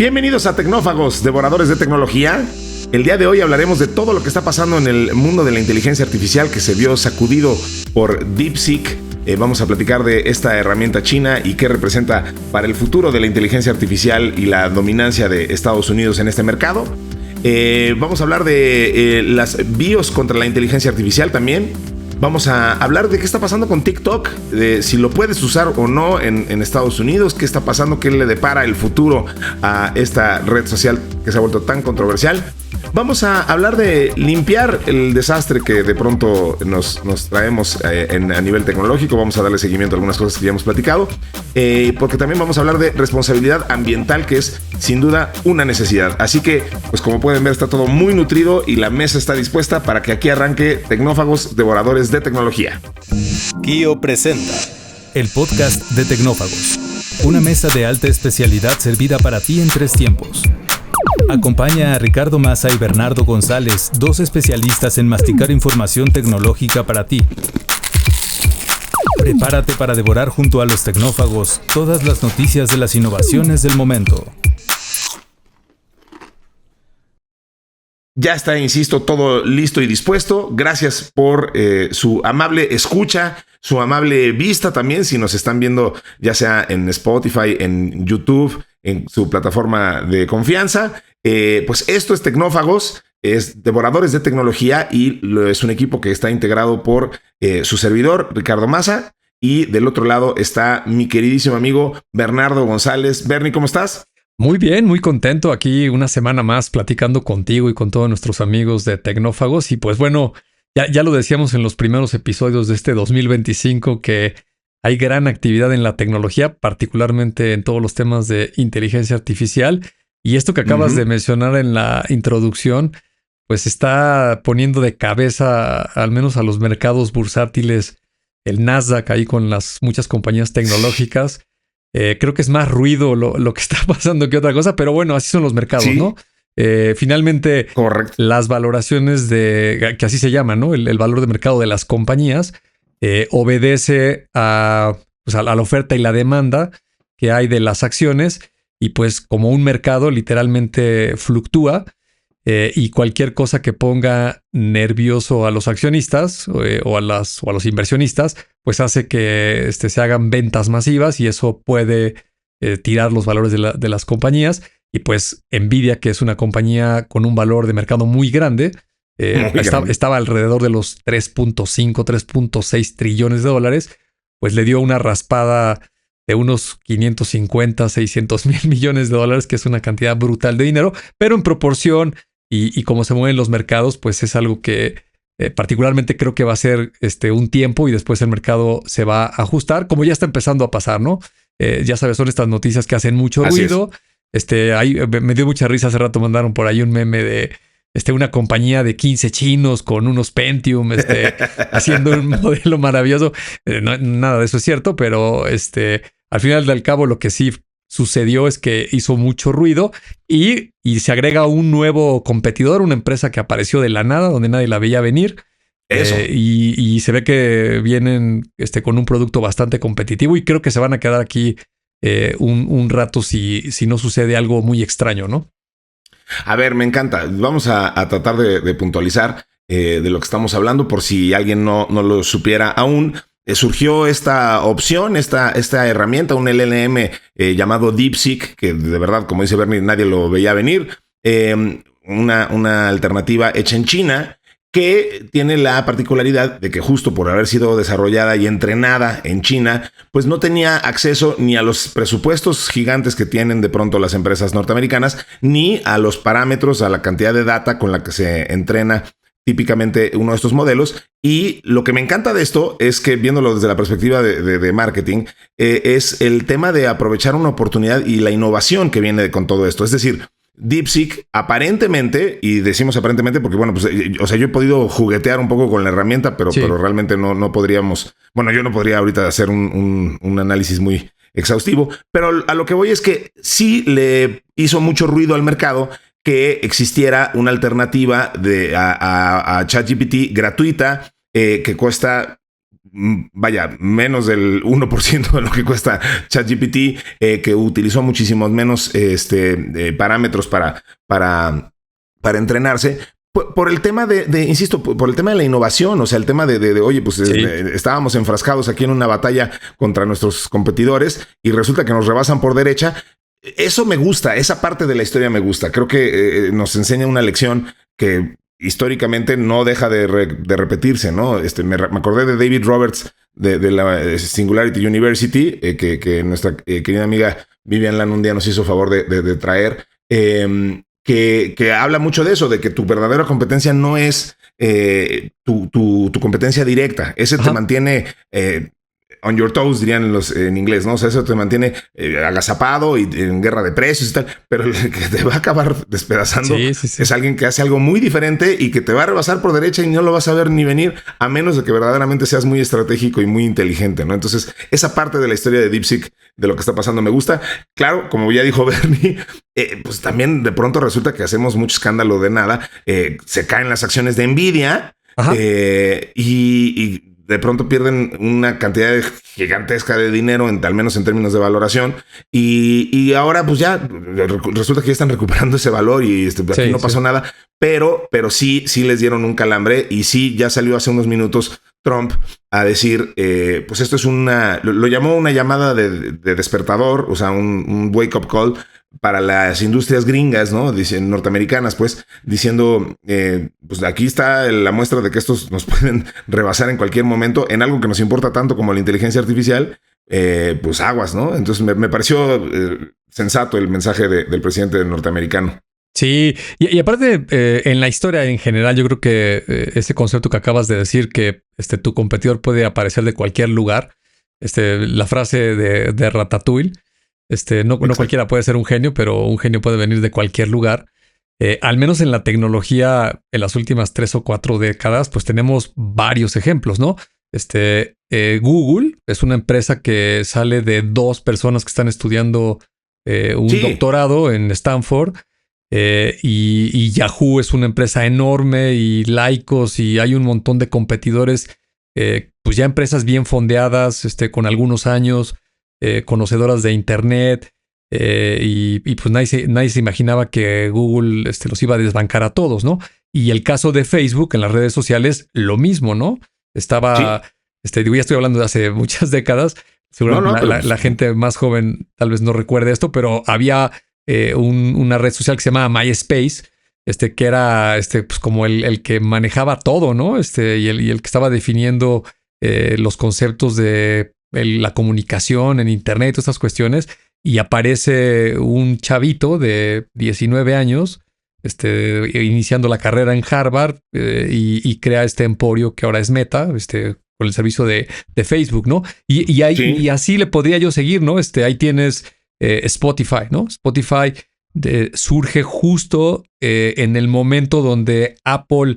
Bienvenidos a Tecnófagos, devoradores de tecnología. El día de hoy hablaremos de todo lo que está pasando en el mundo de la inteligencia artificial que se vio sacudido por DeepSeek. Vamos a platicar de esta herramienta china y qué representa para el futuro de la inteligencia artificial y la dominancia de Estados Unidos en este mercado. Vamos a hablar de las BIOS contra la inteligencia artificial también. Vamos a hablar de qué está pasando con TikTok, de si lo puedes usar o no en Estados Unidos, qué está pasando, qué le depara el futuro a esta red social que se ha vuelto tan controversial. Vamos a hablar de limpiar el desastre que de pronto nos traemos a nivel tecnológico. Vamos a darle seguimiento a algunas cosas que ya hemos platicado, porque también vamos a hablar de responsabilidad ambiental, que es sin duda una necesidad. Así que, pues como pueden ver, está todo muy nutrido y la mesa está dispuesta para que aquí arranque Tecnófagos, devoradores de tecnología. Kio presenta el podcast de Tecnófagos, una mesa de alta especialidad servida para ti en 3 tiempos. Acompaña a Ricardo Massa y Bernardo González, 2 especialistas en masticar información tecnológica para ti. Prepárate para devorar junto a los tecnófagos todas las noticias de las innovaciones del momento. Ya está, insisto, todo listo y dispuesto. Gracias por su amable escucha, su amable vista también, si nos están viendo ya sea en Spotify, en YouTube, en su plataforma de confianza. Pues esto es Tecnófagos, es devoradores de tecnología y es un equipo que está integrado por su servidor, Ricardo Massa, y del otro lado está mi queridísimo amigo Bernardo González. Bernie, ¿cómo estás? Muy bien, muy contento aquí una semana más platicando contigo y con todos nuestros amigos de Tecnófagos. Y pues bueno, ya lo decíamos en los primeros episodios de este 2025 que hay gran actividad en la tecnología, particularmente en todos los temas de inteligencia artificial. Y esto que acabas de mencionar en la introducción, pues está poniendo de cabeza al menos a los mercados bursátiles, el Nasdaq ahí con las muchas compañías tecnológicas. Creo que es más ruido lo que está pasando que otra cosa, pero bueno, así son los mercados, ¿sí? ¿No? Finalmente, correcto, las valoraciones que así se llama, ¿no? El valor de mercado de las compañías obedece a la oferta y la demanda que hay de las acciones, y pues como un mercado literalmente fluctúa, y cualquier cosa que ponga nervioso a los accionistas o a los inversionistas, pues hace que se hagan ventas masivas y eso puede tirar los valores de las compañías. Y pues Nvidia, que es una compañía con un valor de mercado muy grande, estaba alrededor de los 3.5, 3.6 trillones de dólares, pues le dio una raspada de unos 550, 600 mil millones de dólares, que es una cantidad brutal de dinero, pero en proporción y como se mueven los mercados, pues es algo que particularmente creo que va a ser un tiempo y después el mercado se va a ajustar, como ya está empezando a pasar, ¿no? Ya sabes, son estas noticias que hacen mucho ruido. Ahí me dio mucha risa, hace rato mandaron por ahí un meme de una compañía de 15 chinos con unos Pentium haciendo un modelo maravilloso. Nada de eso es cierto, pero al final del cabo lo que sí sucedió es que hizo mucho ruido y se agrega un nuevo competidor, una empresa que apareció de la nada, donde nadie la veía venir. Eso. Y se ve que vienen con un producto bastante competitivo y creo que se van a quedar aquí un rato si no sucede algo muy extraño, ¿no? A ver, me encanta. Vamos a tratar de puntualizar de lo que estamos hablando por si alguien no lo supiera aún. Surgió esta opción, esta herramienta, un LLM llamado DeepSeek, que de verdad, como dice Bernie, nadie lo veía venir. Una alternativa hecha en China que tiene la particularidad de que justo por haber sido desarrollada y entrenada en China, pues no tenía acceso ni a los presupuestos gigantes que tienen de pronto las empresas norteamericanas, ni a los parámetros, a la cantidad de data con la que se entrena típicamente uno de estos modelos. Y lo que me encanta de esto es que, viéndolo desde la perspectiva de marketing, es el tema de aprovechar una oportunidad y la innovación que viene con todo esto. Es decir, DeepSeek aparentemente, y decimos aparentemente porque, bueno, pues, yo he podido juguetear un poco con la herramienta, pero realmente no podríamos, bueno, yo no podría ahorita hacer un análisis muy exhaustivo, pero a lo que voy es que sí le hizo mucho ruido al mercado que existiera una alternativa a ChatGPT gratuita, que cuesta vaya, menos del 1% de lo que cuesta ChatGPT, que utilizó muchísimos menos parámetros para entrenarse. Por el tema insisto, por el tema de la innovación, o sea, el tema oye, pues sí, estábamos enfrascados aquí en una batalla contra nuestros competidores y resulta que nos rebasan por derecha. Eso me gusta, esa parte de la historia me gusta. Creo que nos enseña una lección que históricamente no deja de repetirse, ¿no? Me acordé de David Roberts de la Singularity University, que nuestra querida amiga Vivian Lan un día nos hizo favor de traer, que habla mucho de eso, de que tu verdadera competencia no es tu competencia directa. Ese te mantiene on your toes, dirían en inglés, ¿no? O sea, eso te mantiene agazapado y en guerra de precios y tal, pero el que te va a acabar despedazando es alguien que hace algo muy diferente y que te va a rebasar por derecha y no lo vas a ver ni venir, a menos de que verdaderamente seas muy estratégico y muy inteligente, ¿no? Entonces, esa parte de la historia de DeepSeek, de lo que está pasando, me gusta. Claro, como ya dijo Bernie, pues también de pronto resulta que hacemos mucho escándalo de nada, se caen las acciones de Nvidia y de pronto pierden una cantidad gigantesca de dinero, al menos en términos de valoración. Y ahora pues ya resulta que ya están recuperando ese valor y aquí no pasó nada. Pero sí les dieron un calambre y sí ya salió hace unos minutos Trump a decir, pues esto es lo llamó una llamada de despertador, o sea, un wake up call para las industrias gringas, ¿no? Dicen norteamericanas, pues, diciendo, pues aquí está la muestra de que estos nos pueden rebasar en cualquier momento en algo que nos importa tanto como la inteligencia artificial, pues aguas, ¿no? Entonces me pareció sensato el mensaje del presidente norteamericano. Sí, y aparte, en la historia en general, yo creo que ese concepto que acabas de decir, que tu competidor puede aparecer de cualquier lugar, la frase de Ratatouille, no cualquiera puede ser un genio, pero un genio puede venir de cualquier lugar. Al menos en la tecnología, en las últimas 3 o 4 décadas, pues tenemos varios ejemplos, ¿no? Google es una empresa que sale de 2 personas que están estudiando un doctorado en Stanford. Y Yahoo es una empresa enorme y Lycos, y hay un montón de competidores, pues ya empresas bien fondeadas, con algunos años, conocedoras de internet, y pues nadie se imaginaba que Google los iba a desbancar a todos, ¿no? Y el caso de Facebook en las redes sociales, lo mismo, ¿no? Estaba, digo, ya estoy hablando de hace muchas décadas, seguramente la gente más joven tal vez no recuerde esto, pero había una red social que se llamaba MySpace, que era pues como el que manejaba todo, ¿no? Y el que estaba definiendo los conceptos de la comunicación en internet, todas estas cuestiones, y aparece un chavito de 19 años, iniciando la carrera en Harvard, y crea este emporio que ahora es Meta, con el servicio de Facebook, ¿no? Y así le podría yo seguir, ¿no? Ahí tienes Spotify, ¿no? Spotify surge justo en el momento donde Apple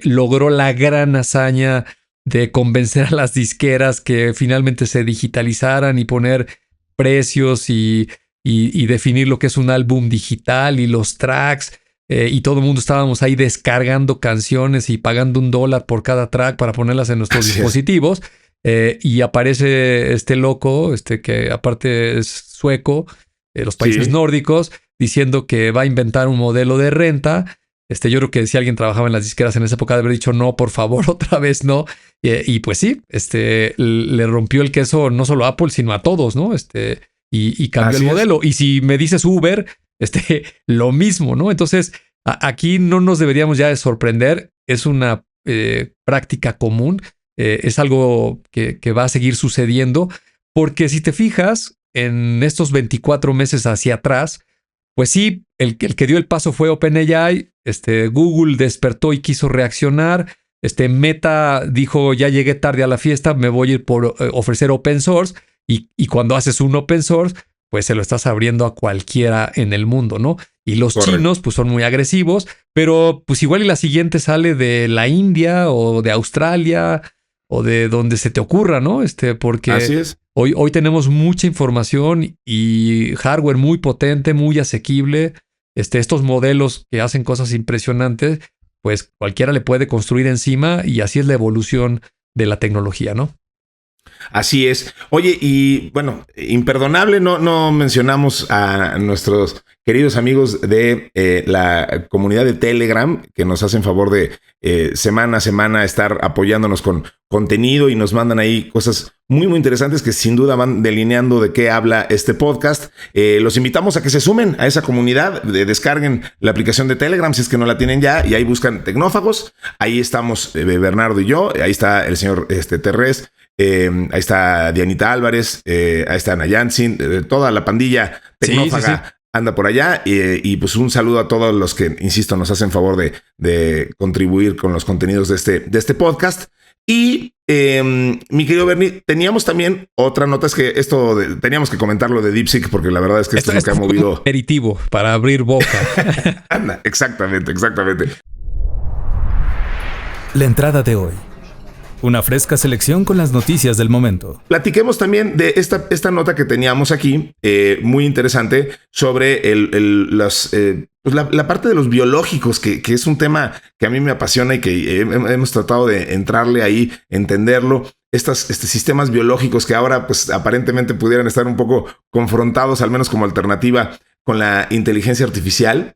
logró la gran hazaña de convencer a las disqueras que finalmente se digitalizaran y poner precios y definir lo que es un álbum digital y los tracks, y todo el mundo estábamos ahí descargando canciones y pagando $1 por cada track para ponerlas en nuestros dispositivos. Y aparece este loco, que aparte es sueco, los países nórdicos, diciendo que va a inventar un modelo de renta. Yo creo que si alguien trabajaba en las disqueras en esa época, de haber dicho no, por favor, otra vez no. Y pues sí, le rompió el queso no solo a Apple, sino a todos, ¿no? Y cambió el modelo. Y si me dices Uber, lo mismo, ¿no? Entonces, aquí no nos deberíamos ya de sorprender. Es una práctica común. Es algo que va a seguir sucediendo, porque si te fijas en estos 24 meses hacia atrás, pues sí, el que dio el paso fue OpenAI. Google despertó y quiso reaccionar. Meta dijo, ya llegué tarde a la fiesta, me voy a ir por ofrecer open source. Y cuando haces un open source, pues se lo estás abriendo a cualquiera en el mundo, ¿no? Y los chinos, pues son muy agresivos, pero pues igual y la siguiente sale de la India o de Australia o de donde se te ocurra, ¿no? Porque así es. Hoy tenemos mucha información y hardware muy potente, muy asequible. Estos modelos que hacen cosas impresionantes, pues cualquiera le puede construir encima, y así es la evolución de la tecnología, ¿no? Así es. Oye, y bueno, imperdonable, no mencionamos a nuestros queridos amigos de la comunidad de Telegram, que nos hacen favor de semana a semana estar apoyándonos con contenido y nos mandan ahí cosas muy, muy interesantes que sin duda van delineando de qué habla este podcast. Los invitamos a que se sumen a esa comunidad, descarguen la aplicación de Telegram si es que no la tienen ya, y ahí buscan Tecnófagos. Ahí estamos Bernardo y yo, ahí está el señor Terrés. Ahí está Dianita Álvarez, ahí está Nayansin, toda la pandilla tecnófaga. Sí. Anda por allá y pues un saludo a todos los que, insisto, nos hacen favor de contribuir con los contenidos de este podcast. Y mi querido Bernie, teníamos también otra nota, es que teníamos que comentar lo de DeepSeek porque la verdad es que esto es lo que ha movido. Un aperitivo para abrir boca. Anda, exactamente. La entrada de hoy. Una fresca selección con las noticias del momento. Platiquemos también de esta nota que teníamos aquí, muy interesante, sobre la parte de los biológicos, que es un tema que a mí me apasiona y que hemos tratado de entrarle ahí, entenderlo. Estos sistemas biológicos que ahora pues aparentemente pudieran estar un poco confrontados, al menos como alternativa, con la inteligencia artificial.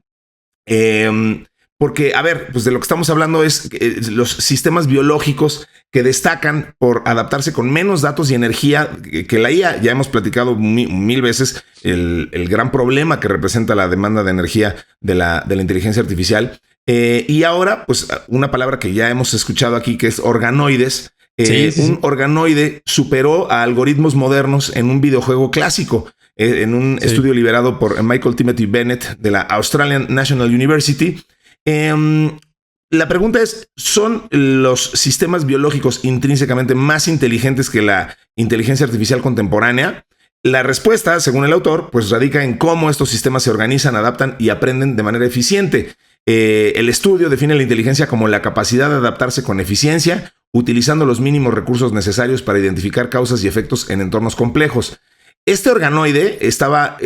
Porque, a ver, pues de lo que estamos hablando es los sistemas biológicos que destacan por adaptarse con menos datos y energía que la IA. Ya hemos platicado mil veces el gran problema que representa la demanda de energía de la inteligencia artificial. Y ahora, pues una palabra que ya hemos escuchado aquí, que es organoides. Sí. Un organoide superó a algoritmos modernos en un videojuego clásico. En un estudio liberado por Michael Timothy Bennett de la Australian National University. La pregunta es, ¿son los sistemas biológicos intrínsecamente más inteligentes que la inteligencia artificial contemporánea? La respuesta, según el autor, pues radica en cómo estos sistemas se organizan, adaptan y aprenden de manera eficiente. El estudio define la inteligencia como la capacidad de adaptarse con eficiencia, utilizando los mínimos recursos necesarios para identificar causas y efectos en entornos complejos. Este organoide estaba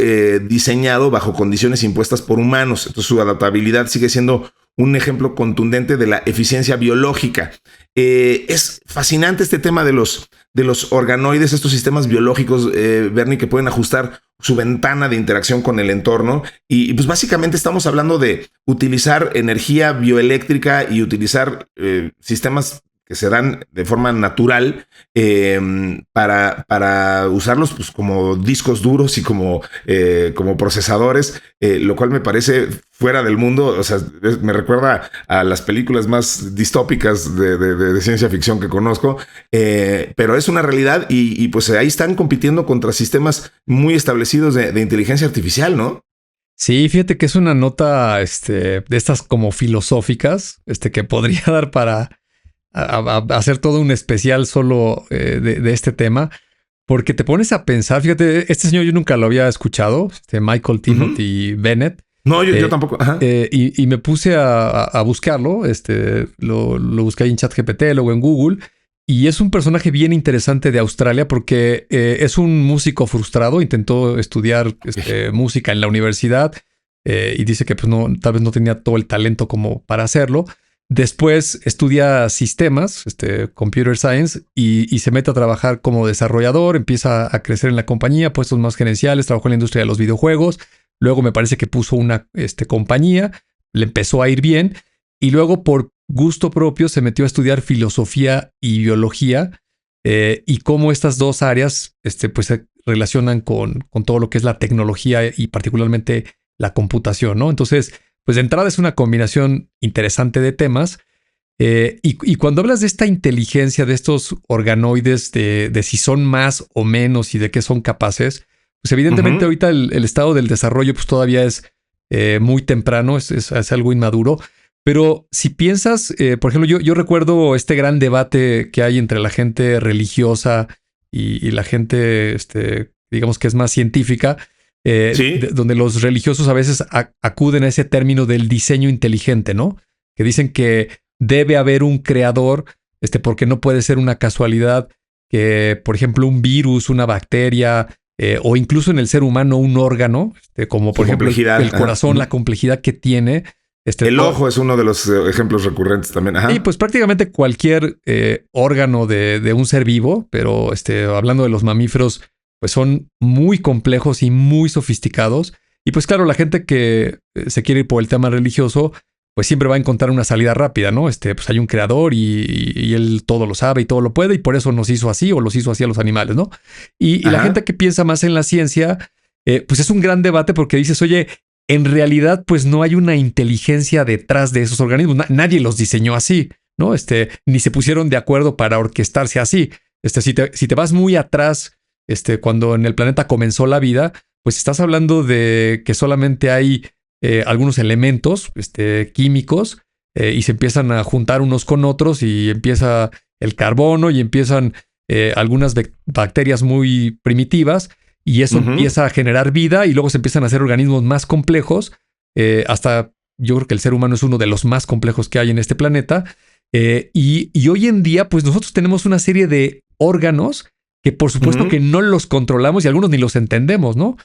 diseñado bajo condiciones impuestas por humanos, entonces su adaptabilidad sigue siendo un ejemplo contundente de la eficiencia biológica. Es fascinante este tema de los organoides, estos sistemas biológicos, Bernie, que pueden ajustar su ventana de interacción con el entorno. Y pues básicamente estamos hablando de utilizar energía bioeléctrica y utilizar sistemas que se dan de forma natural para usarlos pues, como discos duros y como procesadores, lo cual me parece fuera del mundo. O sea, me recuerda a las películas más distópicas de ciencia ficción que conozco, pero es una realidad y pues ahí están compitiendo contra sistemas muy establecidos de inteligencia artificial, ¿no? Sí, fíjate que es una nota de estas como filosóficas que podría dar para a hacer todo un especial solo de este tema, porque te pones a pensar, fíjate, este señor yo nunca lo había escuchado, Michael Timothy Bennett. No, yo tampoco. Ajá. Y me puse a buscarlo, lo busqué ahí en ChatGPT, luego en Google, y es un personaje bien interesante de Australia porque es un músico frustrado, intentó estudiar música en la universidad y dice que pues no, tal vez no tenía todo el talento como para hacerlo. Después estudia sistemas, computer science, y se mete a trabajar como desarrollador, empieza a crecer en la compañía, puestos más gerenciales, trabajó en la industria de los videojuegos, luego me parece que puso una compañía, le empezó a ir bien, y luego por gusto propio se metió a estudiar filosofía y biología, y cómo estas dos áreas pues se relacionan con todo lo que es la tecnología y particularmente la computación, ¿no? Entonces, pues de entrada es una combinación interesante de temas. Y cuando hablas de esta inteligencia, de estos organoides, de si son más o menos y de qué son capaces, pues evidentemente ahorita el estado del desarrollo pues todavía es muy temprano, es algo inmaduro. Pero si piensas, por ejemplo, yo recuerdo este gran debate que hay entre la gente religiosa y la gente, digamos que es más científica, ¿sí? Donde los religiosos a veces acuden a ese término del diseño inteligente, ¿no? Que dicen que debe haber un creador, porque no puede ser una casualidad que, por ejemplo, un virus, una bacteria, o incluso en el ser humano un órgano, como por ejemplo el corazón, la complejidad que tiene, El ojo es uno de los ejemplos recurrentes también. Ajá. Y pues prácticamente cualquier órgano de un ser vivo, pero hablando de los mamíferos, pues son muy complejos y muy sofisticados. Y pues claro, la gente que se quiere ir por el tema religioso, pues siempre va a encontrar una salida rápida, ¿no? Pues hay un creador y él todo lo sabe y todo lo puede y por eso nos hizo así o los hizo así a los animales, ¿no? Y la gente que piensa más en la ciencia, pues es un gran debate porque dices, oye, en realidad pues no hay una inteligencia detrás de esos organismos. Nadie los diseñó así, ¿no? Ni se pusieron de acuerdo para orquestarse así. Si te vas muy atrás, cuando en el planeta comenzó la vida, pues estás hablando de que solamente hay algunos elementos químicos y se empiezan a juntar unos con otros y empieza el carbono y empiezan algunas bacterias muy primitivas y eso empieza a generar vida y luego se empiezan a hacer organismos más complejos. Hasta yo creo que el ser humano es uno de los más complejos que hay en este planeta. Y hoy en día, pues nosotros tenemos una serie de órganos que por supuesto que no los controlamos y algunos ni los entendemos, ¿no?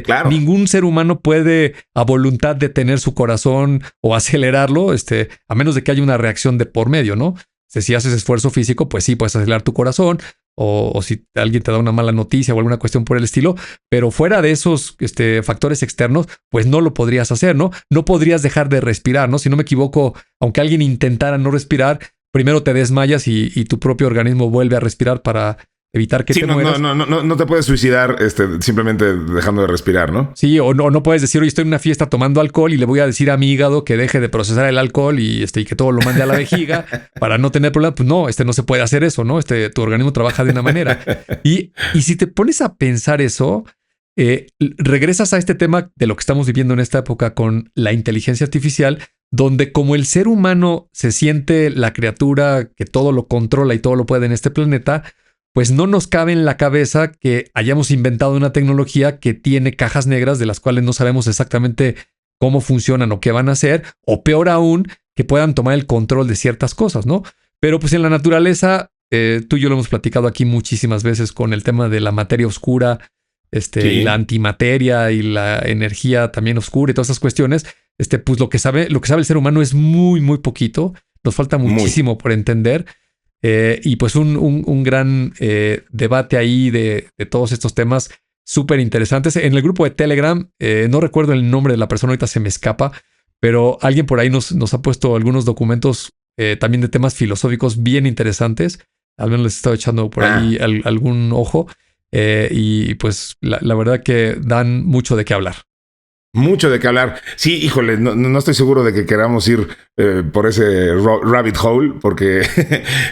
Claro. Ningún ser humano puede a voluntad detener su corazón o acelerarlo, a menos de que haya una reacción de por medio, ¿no? Si haces esfuerzo físico, pues sí, puedes acelerar tu corazón o si alguien te da una mala noticia o alguna cuestión por el estilo, pero fuera de esos factores externos, pues no lo podrías hacer, ¿no? No podrías dejar de respirar, ¿no? Si no me equivoco, aunque alguien intentara no respirar, primero te desmayas y tu propio organismo vuelve a respirar para evitar que te mueras. No te puedes suicidar simplemente dejando de respirar, ¿no? Sí, o no puedes decir, oye, estoy en una fiesta tomando alcohol y le voy a decir a mi hígado que deje de procesar el alcohol y que todo lo mande a la vejiga para no tener problemas. Pues no, no se puede hacer eso, ¿no? Tu organismo trabaja de una manera. Y si te pones a pensar eso, regresas a este tema de lo que estamos viviendo en esta época con la inteligencia artificial, donde como el ser humano se siente la criatura que todo lo controla y todo lo puede en este planeta, pues no nos cabe en la cabeza que hayamos inventado una tecnología que tiene cajas negras de las cuales no sabemos exactamente cómo funcionan o qué van a hacer, o peor aún, que puedan tomar el control de ciertas cosas, ¿no? Pero pues en la naturaleza, tú y yo lo hemos platicado aquí muchísimas veces con el tema de la materia oscura, y la antimateria y la energía también oscura y todas esas cuestiones, pues lo que sabe el ser humano es muy, muy poquito. Nos falta muchísimo por entender. Y pues un gran debate ahí de todos estos temas súper interesantes. En el grupo de Telegram, no recuerdo el nombre de la persona, ahorita se me escapa, pero alguien por ahí nos ha puesto algunos documentos también de temas filosóficos bien interesantes. Al menos les he estado echando por ahí algún ojo. Y pues la verdad que dan mucho de qué hablar. Mucho de qué hablar. Sí, híjole, no estoy seguro de que queramos ir por ese rabbit hole, porque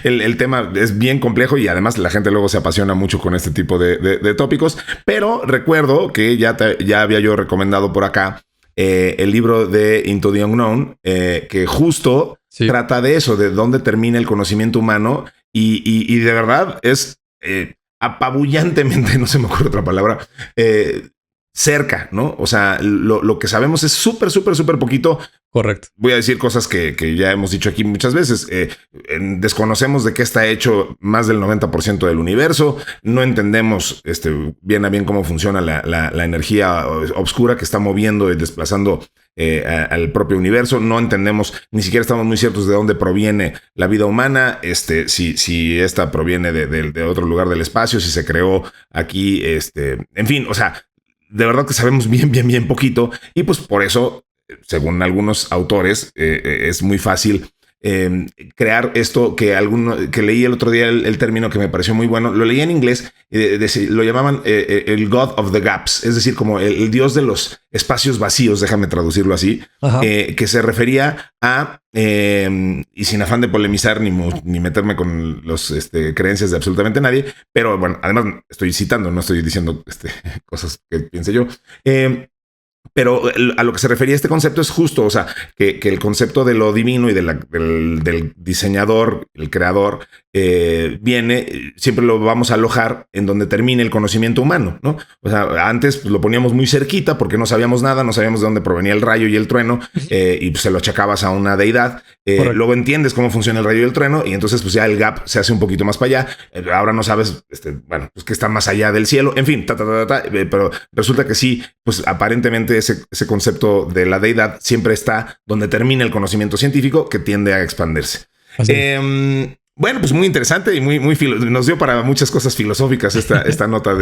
el tema es bien complejo y además la gente luego se apasiona mucho con este tipo de tópicos. Pero recuerdo que ya había yo recomendado por acá el libro de Into the Unknown, que justo trata de eso, de dónde termina el conocimiento humano y de verdad es apabullantemente, no se me ocurre otra palabra, cerca, ¿no? O sea, lo que sabemos es súper poquito. Correcto. Voy a decir cosas que ya hemos dicho aquí muchas veces. Desconocemos de qué está hecho más del 90% del universo. No entendemos bien a bien cómo funciona la energía oscura que está moviendo y desplazando al propio universo. No entendemos, ni siquiera estamos muy ciertos de dónde proviene la vida humana. Si esta proviene de otro lugar del espacio, si se creó aquí, en fin, o sea, de verdad que sabemos bien poquito y pues por eso, según algunos autores, es muy fácil crear esto que leí el otro día el término que me pareció muy bueno. Lo leí en inglés, lo llamaban el God of the Gaps, es decir, como el dios de los espacios vacíos, déjame traducirlo así, que se refería a, y sin afán de polemizar ni meterme con los creencias de absolutamente nadie, pero bueno, además estoy citando, no estoy diciendo cosas que piense yo. Pero a lo que se refería este concepto es justo, o sea, que el concepto de lo divino y del diseñador, el creador, siempre lo vamos a alojar en donde termine el conocimiento humano, ¿no? O sea, antes pues, lo poníamos muy cerquita porque no sabíamos nada, no sabíamos de dónde provenía el rayo y el trueno, y pues, se lo achacabas a una deidad. Luego entiendes cómo funciona el rayo y el trueno, y entonces pues ya el gap se hace un poquito más para allá. Ahora no sabes, pues que está más allá del cielo, en fin, pero resulta que sí, pues aparentemente ese concepto de la deidad siempre está donde termina el conocimiento científico, que tiende a expandirse. Bueno, pues muy interesante y nos dio para muchas cosas filosóficas esta nota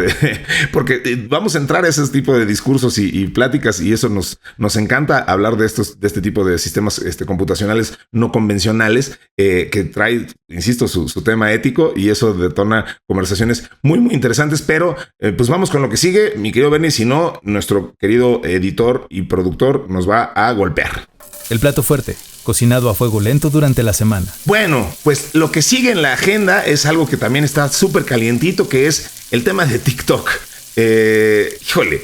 porque vamos a entrar a ese tipo de discursos y pláticas, y eso nos encanta hablar de este tipo de sistemas computacionales no convencionales, que trae, insisto, su tema ético, y eso detona conversaciones muy interesantes. Pero pues vamos con lo que sigue, mi querido Bernie, si no, nuestro querido editor y productor nos va a golpear. El plato fuerte, cocinado a fuego lento durante la semana. Bueno, pues lo que sigue en la agenda es algo que también está súper calientito, que es el tema de TikTok. Híjole,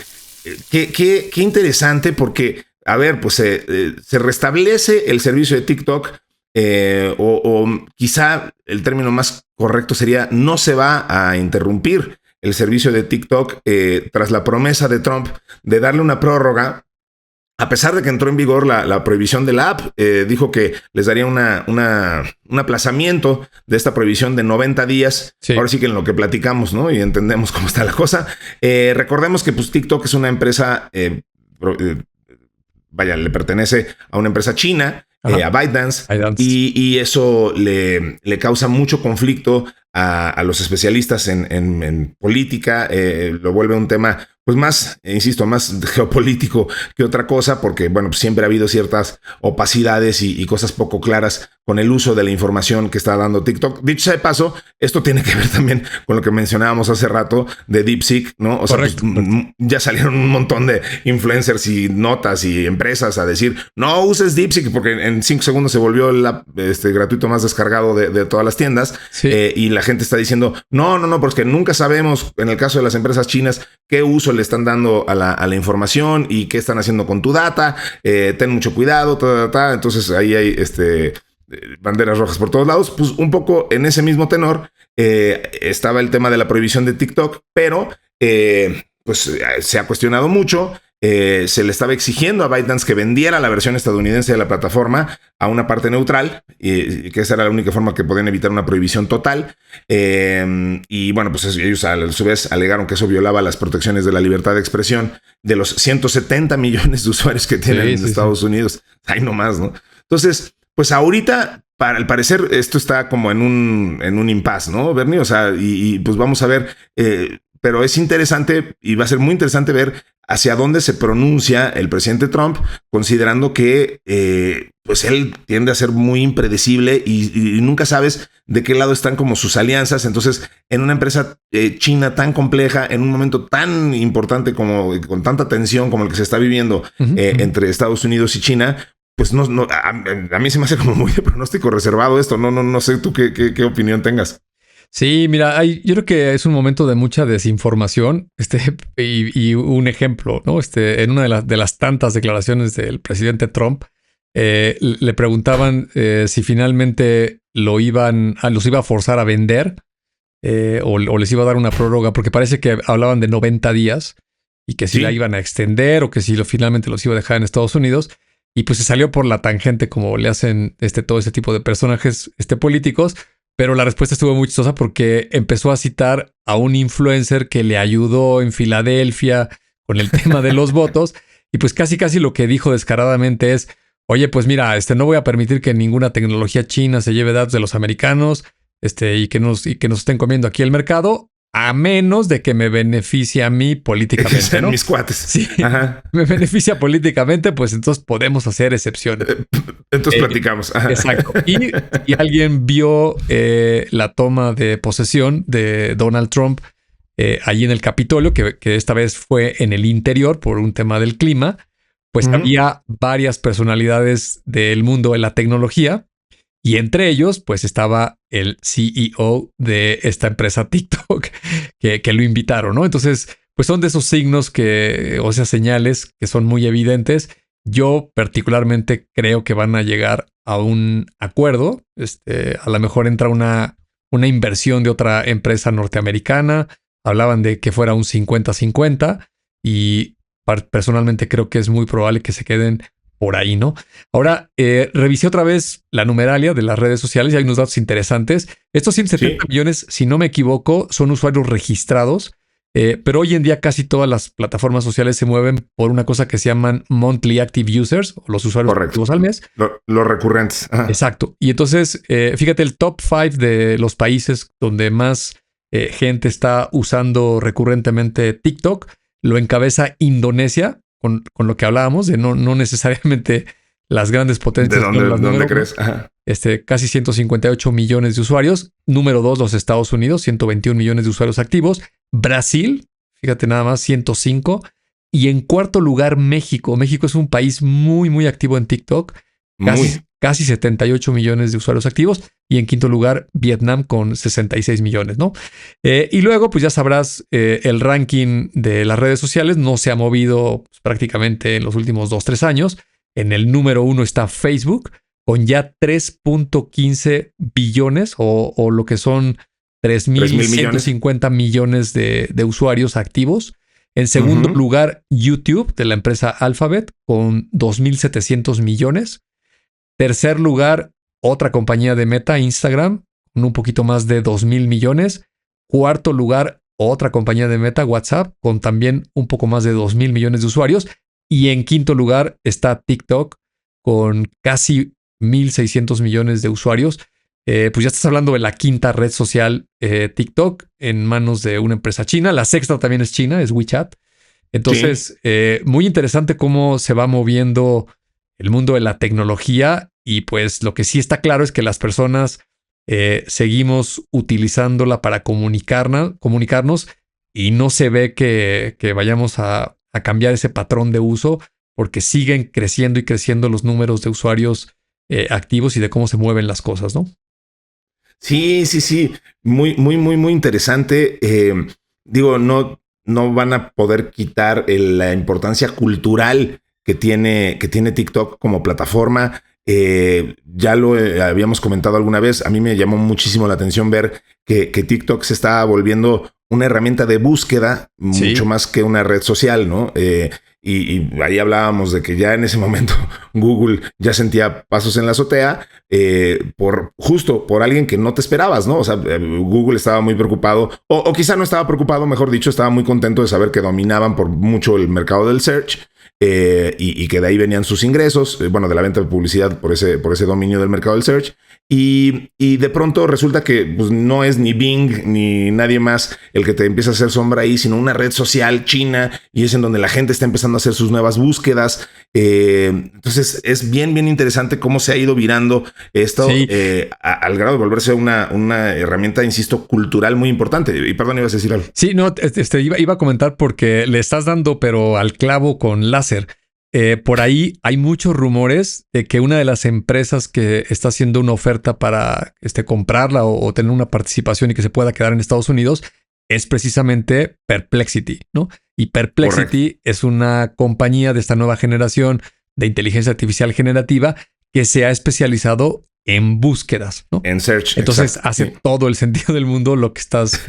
qué interesante, porque, a ver, pues se restablece el servicio de TikTok, o quizá el término más correcto sería no se va a interrumpir el servicio de TikTok tras la promesa de Trump de darle una prórroga. A pesar de que entró en vigor la prohibición de la app, dijo que les daría un aplazamiento de esta prohibición de 90 días. Sí. Ahora sí que en lo que platicamos, ¿no? Y entendemos cómo está la cosa. Recordemos que pues, TikTok es una empresa, le pertenece a una empresa china, a ByteDance. Y eso le causa mucho conflicto a los especialistas en política. Lo vuelve un tema pues más, insisto, más geopolítico que otra cosa, porque bueno, pues siempre ha habido ciertas opacidades y cosas poco claras con el uso de la información que está dando TikTok. Dicho sea de paso, esto tiene que ver también con lo que mencionábamos hace rato de DeepSeek, ¿no? O sea, pues, ya salieron un montón de influencers y notas y empresas a decir, no uses DeepSeek, porque en 5 segundos se volvió el app gratuito más descargado de todas las tiendas. Sí. Y la gente está diciendo, no, porque nunca sabemos, en el caso de las empresas chinas, qué uso le están dando a la información y qué están haciendo con tu data. Ten mucho cuidado, entonces ahí hay banderas rojas por todos lados. Pues un poco en ese mismo tenor estaba el tema de la prohibición de TikTok, pero pues se ha cuestionado mucho. Se le estaba exigiendo a ByteDance que vendiera la versión estadounidense de la plataforma a una parte neutral, y que esa era la única forma que podían evitar una prohibición total. Y bueno, pues ellos a su vez alegaron que eso violaba las protecciones de la libertad de expresión de los 170 millones de usuarios que tienen en Estados Unidos. Ahí nomás, ¿no? Entonces, pues ahorita, al parecer, esto está como en un impasse, ¿no, Bernie? O sea, y pues vamos a ver, pero es interesante y va a ser muy interesante ver hacia dónde se pronuncia el presidente Trump, considerando que pues él tiende a ser muy impredecible y nunca sabes de qué lado están como sus alianzas. Entonces, en una empresa china tan compleja, en un momento tan importante como con tanta tensión como el que se está viviendo entre Estados Unidos y China, pues a mí se me hace como muy de pronóstico reservado esto. No sé tú qué opinión tengas. Sí, mira, yo creo que es un momento de mucha desinformación, y un ejemplo, ¿no? En una de las tantas declaraciones del presidente Trump, le preguntaban si finalmente los iba a forzar a vender, o les iba a dar una prórroga, porque parece que hablaban de 90 días y que si la iban a extender o que si finalmente los iba a dejar en Estados Unidos. Y pues se salió por la tangente, como le hacen todo ese tipo de personajes políticos. Pero la respuesta estuvo muy chistosa porque empezó a citar a un influencer que le ayudó en Filadelfia con el tema de los votos. Y pues casi lo que dijo descaradamente es, oye, pues mira, no voy a permitir que ninguna tecnología china se lleve datos de los americanos, y que nos estén comiendo aquí el mercado, a menos de que me beneficie a mí políticamente, ¿no? Mis cuates. Sí. Ajá. Me beneficia políticamente, pues entonces podemos hacer excepciones. Entonces platicamos. Ajá. Exacto. Y alguien vio la toma de posesión de Donald Trump allí en el Capitolio, que esta vez fue en el interior por un tema del clima, pues había varias personalidades del mundo de la tecnología. Y entre ellos, pues estaba el CEO de esta empresa TikTok que lo invitaron, ¿no? Entonces, pues son de esos signos señales que son muy evidentes. Yo particularmente creo que van a llegar a un acuerdo. A lo mejor entra una inversión de otra empresa norteamericana. Hablaban de que fuera un 50-50 y personalmente creo que es muy probable que se queden por ahí, ¿no? Ahora, revisé otra vez la numeralia de las redes sociales y hay unos datos interesantes. Estos 170 millones, si no me equivoco, son usuarios registrados Pero hoy en día casi todas las plataformas sociales se mueven por una cosa que se llaman monthly active users, o los usuarios activos al mes. Los recurrentes. Ajá. Exacto. Y entonces, fíjate, el top 5 de los países donde más gente está usando recurrentemente TikTok lo encabeza Indonesia, con lo que hablábamos, de no necesariamente las grandes potencias. ¿De dónde crees? Ajá. Casi 158 millones de usuarios. Número 2, los Estados Unidos, 121 millones de usuarios activos. Brasil, fíjate nada más, 105. Y en cuarto lugar, México. México es un país muy, muy activo en TikTok. Casi 78 millones de usuarios activos. Y en quinto lugar, Vietnam con 66 millones, ¿no? Y luego, pues ya sabrás, el ranking de las redes sociales no se ha movido pues, prácticamente en los últimos 2-3 años. En el número 1 está Facebook, con ya 3.15 billones o lo que son 3.150 millones de usuarios activos. En segundo lugar, YouTube, de la empresa Alphabet, con 2.700 millones. Tercer lugar, otra compañía de Meta, Instagram, con un poquito más de 2.000 millones. Cuarto lugar, otra compañía de Meta, WhatsApp, con también un poco más de 2.000 millones de usuarios. Y en quinto lugar está TikTok, con casi 1.600 millones de usuarios. Pues ya estás hablando de la quinta red social, TikTok, en manos de una empresa china. La sexta también es china, es WeChat. Entonces, muy interesante cómo se va moviendo el mundo de la tecnología. Y pues lo que sí está claro es que las personas seguimos utilizándola para comunicarnos y no se ve que vayamos a cambiar ese patrón de uso, porque siguen creciendo y creciendo los números de usuarios activos y de cómo se mueven las cosas, ¿no? Sí. Muy, muy, muy, muy interesante. Digo, no van a poder quitar la importancia cultural que tiene TikTok como plataforma. Ya lo habíamos comentado alguna vez. A mí me llamó muchísimo la atención ver que TikTok se está volviendo una herramienta de búsqueda mucho más que una red social, ¿no? Y ahí hablábamos de que ya en ese momento Google ya sentía pasos en la azotea justo por alguien que no te esperabas, ¿no? O sea, Google estaba muy preocupado, o quizá no estaba preocupado, mejor dicho, estaba muy contento de saber que dominaban por mucho el mercado del search. Y que de ahí venían sus ingresos, bueno, de la venta de publicidad por ese dominio del mercado del search. Y de pronto resulta que pues, no es ni Bing ni nadie más el que te empieza a hacer sombra ahí, sino una red social china, y es en donde la gente está empezando a hacer sus nuevas búsquedas. Entonces es bien, bien interesante cómo se ha ido virando esto al grado de volverse una herramienta, insisto, cultural muy importante. Y perdón, ibas a decir algo. Sí, no, iba a comentar porque le estás dando, pero al clavo con láser. Por ahí hay muchos rumores de que una de las empresas que está haciendo una oferta para comprarla o tener una participación y que se pueda quedar en Estados Unidos es precisamente Perplexity, ¿no? Y Perplexity es una compañía de esta nueva generación de inteligencia artificial generativa que se ha especializado en búsquedas, ¿no? En search. Entonces hace todo el sentido del mundo lo que estás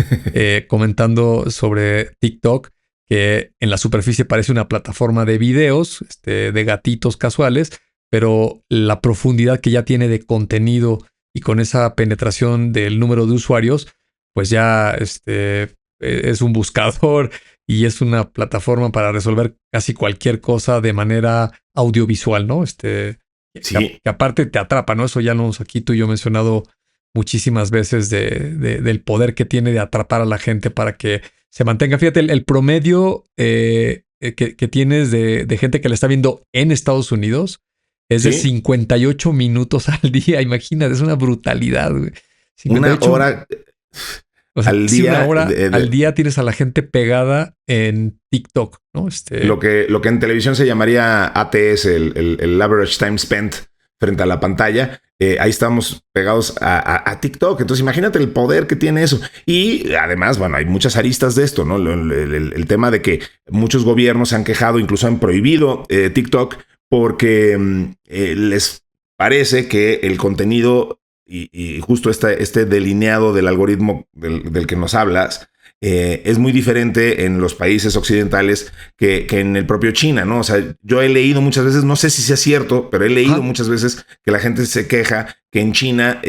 comentando sobre TikTok, que en la superficie parece una plataforma de videos, de gatitos casuales, pero la profundidad que ya tiene de contenido y con esa penetración del número de usuarios, pues ya es un buscador y es una plataforma para resolver casi cualquier cosa de manera audiovisual, ¿no? Que aparte te atrapa, ¿no? Eso ya aquí tú y yo mencionado muchísimas veces del poder que tiene de atrapar a la gente para que se mantenga. Fíjate, el promedio que tienes de gente que la está viendo en Estados Unidos es de 58 minutos al día. Imagínate, es una brutalidad, güey. 58, una hora al día. Una hora al día tienes a la gente pegada en TikTok, ¿no? Lo que en televisión se llamaría ATS, el Average Time Spent frente a la pantalla. Ahí estamos pegados a TikTok. Entonces imagínate el poder que tiene eso. Y además, bueno, hay muchas aristas de esto, ¿no? El tema de que muchos gobiernos se han quejado, incluso han prohibido TikTok porque les parece que el contenido y justo este delineado del algoritmo del que nos hablas es muy diferente en los países occidentales que en el propio China, ¿no? O sea, yo he leído muchas veces, no sé si sea cierto, pero he leído muchas veces que la gente se queja que en China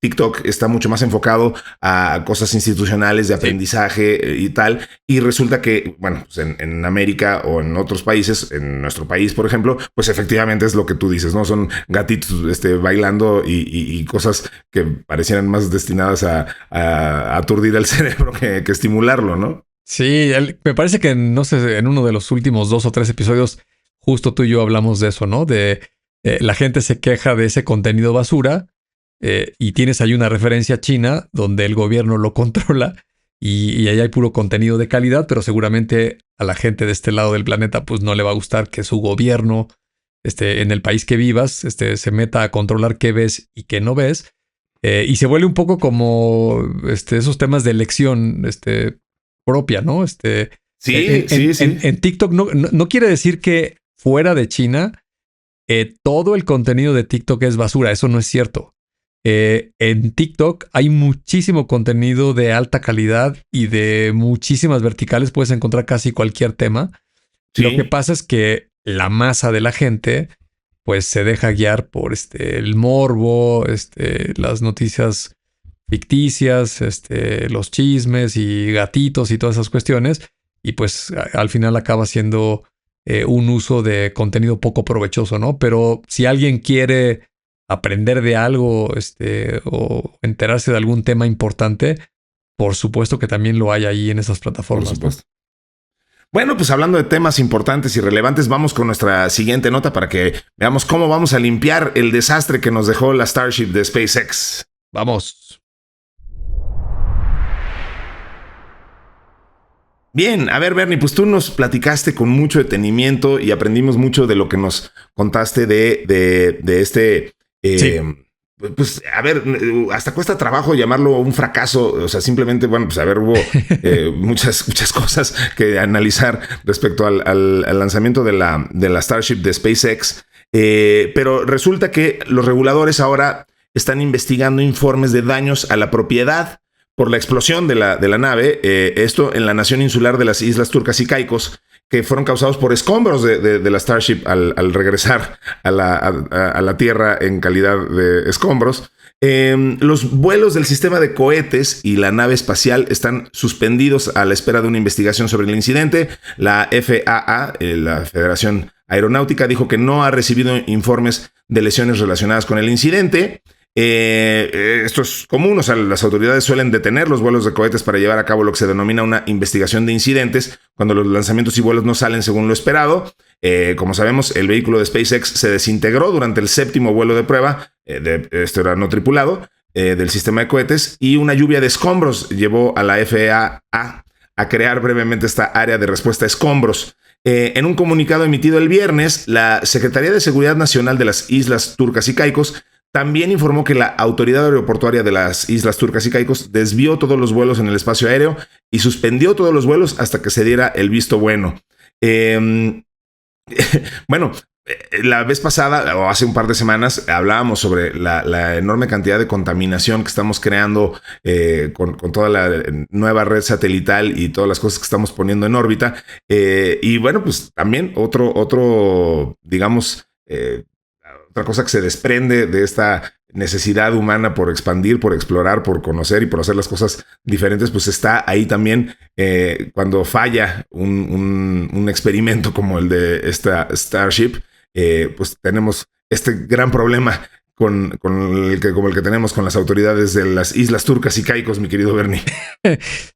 TikTok está mucho más enfocado a cosas institucionales de aprendizaje y tal. Y resulta que, bueno, pues en América o en otros países, en nuestro país, por ejemplo, pues efectivamente es lo que tú dices, ¿no? Son gatitos bailando y cosas que parecieran más destinadas a aturdir el cerebro que estimularlo, ¿no? Sí, me parece que, no sé, en uno de los últimos 2 o 3 episodios, justo tú y yo hablamos de eso, ¿no? De la gente se queja de ese contenido basura y tienes ahí una referencia china donde el gobierno lo controla y ahí hay puro contenido de calidad, pero seguramente a la gente de este lado del planeta pues no le va a gustar que su gobierno, en el país que vivas, se meta a controlar qué ves y qué no ves. Y se vuelve un poco como esos temas de elección, propia, ¿no? Sí. En TikTok no quiere decir que fuera de China todo el contenido de TikTok es basura. Eso no es cierto. En TikTok hay muchísimo contenido de alta calidad y de muchísimas verticales. Puedes encontrar casi cualquier tema. Sí. Lo que pasa es que la masa de la gente pues se deja guiar por el morbo, las noticias ficticias, los chismes y gatitos y todas esas cuestiones. Y pues al final acaba siendo un uso de contenido poco provechoso, ¿no? Pero si alguien quiere aprender de algo, o enterarse de algún tema importante, por supuesto que también lo hay ahí en esas plataformas. Por supuesto. ¿No? Bueno, pues hablando de temas importantes y relevantes, vamos con nuestra siguiente nota para que veamos cómo vamos a limpiar el desastre que nos dejó la Starship de SpaceX. Vamos. Bien, a ver, Bernie, pues tú nos platicaste con mucho detenimiento y aprendimos mucho de lo que nos contaste de sí. Pues, a ver, hasta cuesta trabajo llamarlo un fracaso. O sea, simplemente, bueno, pues a ver, hubo muchas cosas que analizar respecto al lanzamiento de la Starship de SpaceX. Pero resulta que los reguladores ahora están investigando informes de daños a la propiedad por la explosión de la nave, esto en la nación insular de las Islas Turcas y Caicos, que fueron causados por escombros de la Starship al regresar a la Tierra en calidad de escombros. Los vuelos del sistema de cohetes y la nave espacial están suspendidos a la espera de una investigación sobre el incidente. La FAA, la Federación Aeronáutica, dijo que no ha recibido informes de lesiones relacionadas con el incidente. Esto es común, o sea, las autoridades suelen detener los vuelos de cohetes para llevar a cabo lo que se denomina una investigación de incidentes cuando los lanzamientos y vuelos no salen según lo esperado. Como sabemos, el vehículo de SpaceX se desintegró durante el 7º vuelo de prueba, esto era no tripulado, del sistema de cohetes, y una lluvia de escombros llevó a la FAA a crear brevemente esta área de respuesta a escombros. En un comunicado emitido el viernes, la Secretaría de Seguridad Nacional de las Islas Turcas y Caicos también informó que la autoridad aeroportuaria de las Islas Turcas y Caicos desvió todos los vuelos en el espacio aéreo y suspendió todos los vuelos hasta que se diera el visto bueno. Bueno, la vez pasada, o hace un par de semanas, hablábamos sobre la enorme cantidad de contaminación que estamos creando con toda la nueva red satelital y todas las cosas que estamos poniendo en órbita. Y bueno, pues también otro digamos, otra cosa que se desprende de esta necesidad humana por expandir, por explorar, por conocer y por hacer las cosas diferentes, pues está ahí también cuando falla un experimento como el de esta Starship, pues tenemos este gran problema como el que tenemos con las autoridades de las Islas Turcas y Caicos, mi querido Bernie.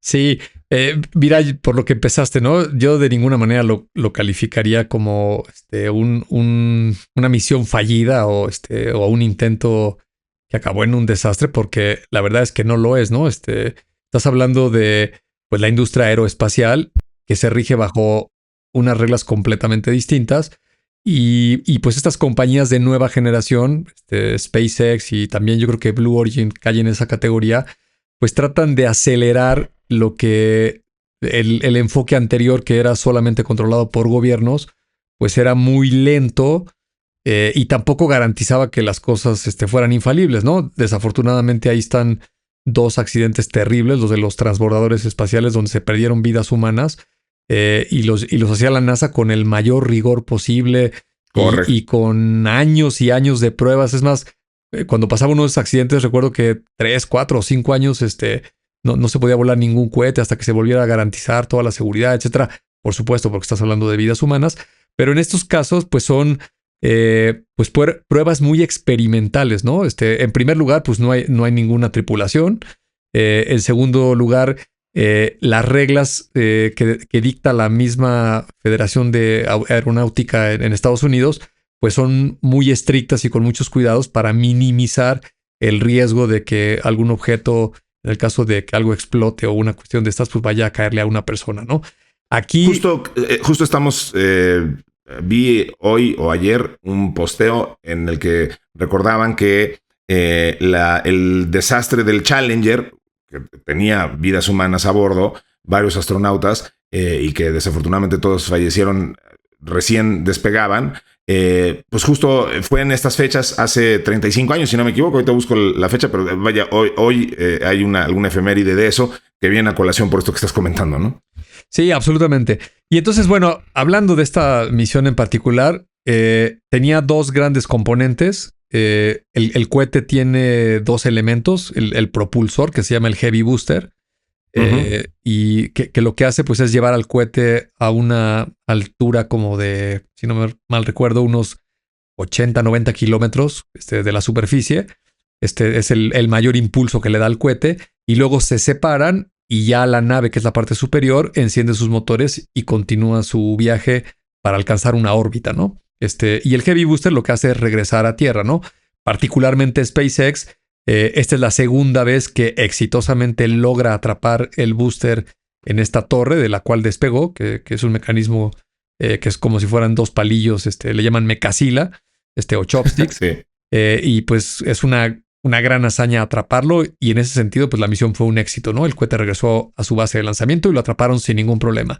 Sí, mira, por lo que empezaste, ¿no? Yo de ninguna manera lo calificaría como una misión fallida o un intento que acabó en un desastre, porque la verdad es que no lo es, ¿no? Estás hablando de pues la industria aeroespacial que se rige bajo unas reglas completamente distintas. Y pues estas compañías de nueva generación, SpaceX y también yo creo que Blue Origin cae en esa categoría, pues tratan de acelerar lo que el enfoque anterior, que era solamente controlado por gobiernos, pues era muy lento y tampoco garantizaba que las cosas fueran infalibles, ¿no? Desafortunadamente ahí están 2 accidentes terribles, los de los transbordadores espaciales donde se perdieron vidas humanas. Y los hacía la NASA con el mayor rigor posible y con años y años de pruebas. Es más, cuando pasaba uno de esos accidentes, recuerdo que 3, 4 o 5 años no se podía volar ningún cohete hasta que se volviera a garantizar toda la seguridad, etcétera. Por supuesto, porque estás hablando de vidas humanas. Pero en estos casos, pues son pues pruebas muy experimentales, ¿no? En primer lugar, pues no hay ninguna tripulación. En segundo lugar, las reglas que dicta la misma Federación de Aeronáutica en Estados Unidos, pues son muy estrictas y con muchos cuidados para minimizar el riesgo de que algún objeto, en el caso de que algo explote o una cuestión de estas, pues vaya a caerle a una persona, ¿no? Aquí... Justo estamos... vi hoy o ayer un posteo en el que recordaban que el desastre del Challenger, que tenía vidas humanas a bordo, varios astronautas, y que desafortunadamente todos fallecieron recién despegaban, pues justo fue en estas fechas hace 35 años, si no me equivoco. Ahorita busco la fecha, pero vaya, hoy hay alguna efeméride de eso que viene a colación por esto que estás comentando, ¿no? Sí, absolutamente. Y entonces, bueno, hablando de esta misión en particular, tenía dos grandes componentes. El cohete tiene dos elementos, el propulsor, que se llama el Heavy Booster, y que lo que hace pues es llevar al cohete a una altura como de, si no me mal recuerdo, unos 80, 90 kilómetros de la superficie. Es el mayor impulso que le da al cohete, y luego se separan y ya la nave, que es la parte superior, enciende sus motores y continúa su viaje para alcanzar una órbita, ¿no? Y el Heavy Booster lo que hace es regresar a Tierra, ¿no? Particularmente SpaceX, esta es la segunda vez que exitosamente logra atrapar el booster en esta torre de la cual despegó, que es un mecanismo que es como si fueran dos palillos, le llaman mecasila, o chopsticks. Sí. Y pues es una gran hazaña atraparlo, y en ese sentido pues la misión fue un éxito, ¿no? El cohete regresó a su base de lanzamiento y lo atraparon sin ningún problema.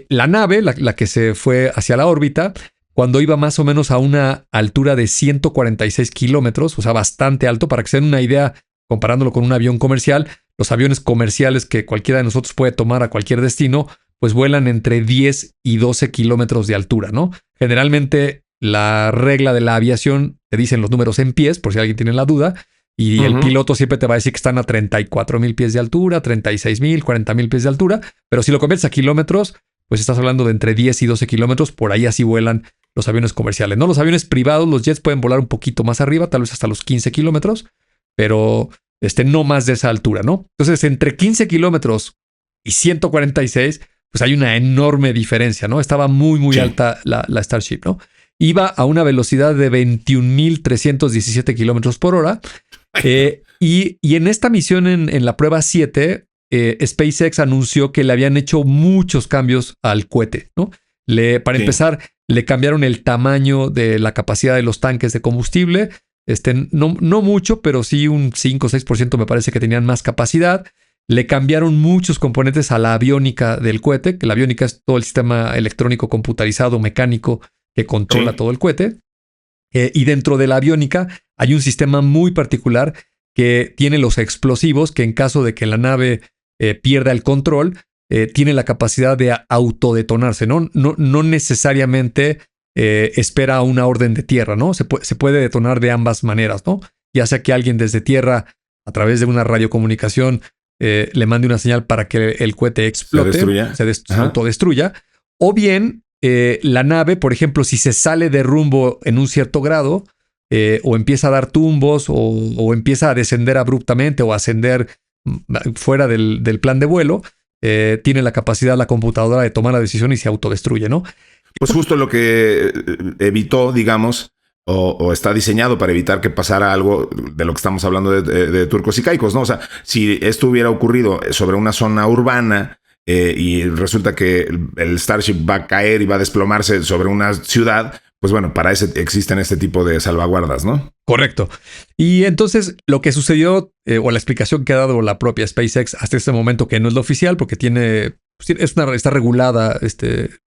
La nave, la que se fue hacia la órbita, cuando iba más o menos a una altura de 146 kilómetros, o sea, bastante alto, para que se den una idea, comparándolo con un avión comercial, los aviones comerciales que cualquiera de nosotros puede tomar a cualquier destino, pues vuelan entre 10 y 12 kilómetros de altura, ¿no? Generalmente la regla de la aviación te dicen los números en pies, por si alguien tiene la duda, y el piloto siempre te va a decir que están a 34,000 pies de altura, 36,000, 40,000 pies de altura, pero si lo conviertes a kilómetros, pues estás hablando de entre 10 y 12 kilómetros, por ahí así vuelan los aviones comerciales, ¿no? Los aviones privados, los jets pueden volar un poquito más arriba, tal vez hasta los 15 kilómetros, pero no más de esa altura, ¿no? Entonces, entre 15 kilómetros y 146, pues hay una enorme diferencia, ¿no? Estaba muy alta la Starship, ¿no? Iba a una velocidad de 21,317 kilómetros por hora. Y en esta misión, en la prueba 7, SpaceX anunció que le habían hecho muchos cambios al cohete, ¿no? Para empezar, le cambiaron el tamaño de la capacidad de los tanques de combustible. No mucho, pero sí un 5 o 6% me parece que tenían más capacidad. Le cambiaron muchos componentes a la aviónica del cohete, que la aviónica es todo el sistema electrónico computarizado mecánico que controla todo el cohete. Y dentro de la aviónica hay un sistema muy particular que tiene los explosivos que, en caso de que la nave pierda el control, tiene la capacidad de autodetonarse, ¿no? No necesariamente espera una orden de tierra, ¿no? Se puede detonar de ambas maneras, ¿no? Ya sea que alguien desde tierra, a través de una radiocomunicación, le mande una señal para que el cohete explote, se autodestruya, o bien la nave, por ejemplo, si se sale de rumbo en un cierto grado, o empieza a dar tumbos, o empieza a descender abruptamente o a ascender fuera del plan de vuelo, tiene la capacidad la computadora de tomar la decisión y se autodestruye, ¿no? Pues justo lo que evitó, digamos, o está diseñado para evitar que pasara algo de lo que estamos hablando de turcos y caicos, ¿no? O sea, si esto hubiera ocurrido sobre una zona urbana y resulta que el Starship va a caer y va a desplomarse sobre una ciudad, pues bueno, para eso existen este tipo de salvaguardas, ¿no? Correcto. Y entonces lo que sucedió, o la explicación que ha dado la propia SpaceX hasta este momento, que no es lo oficial porque está regulada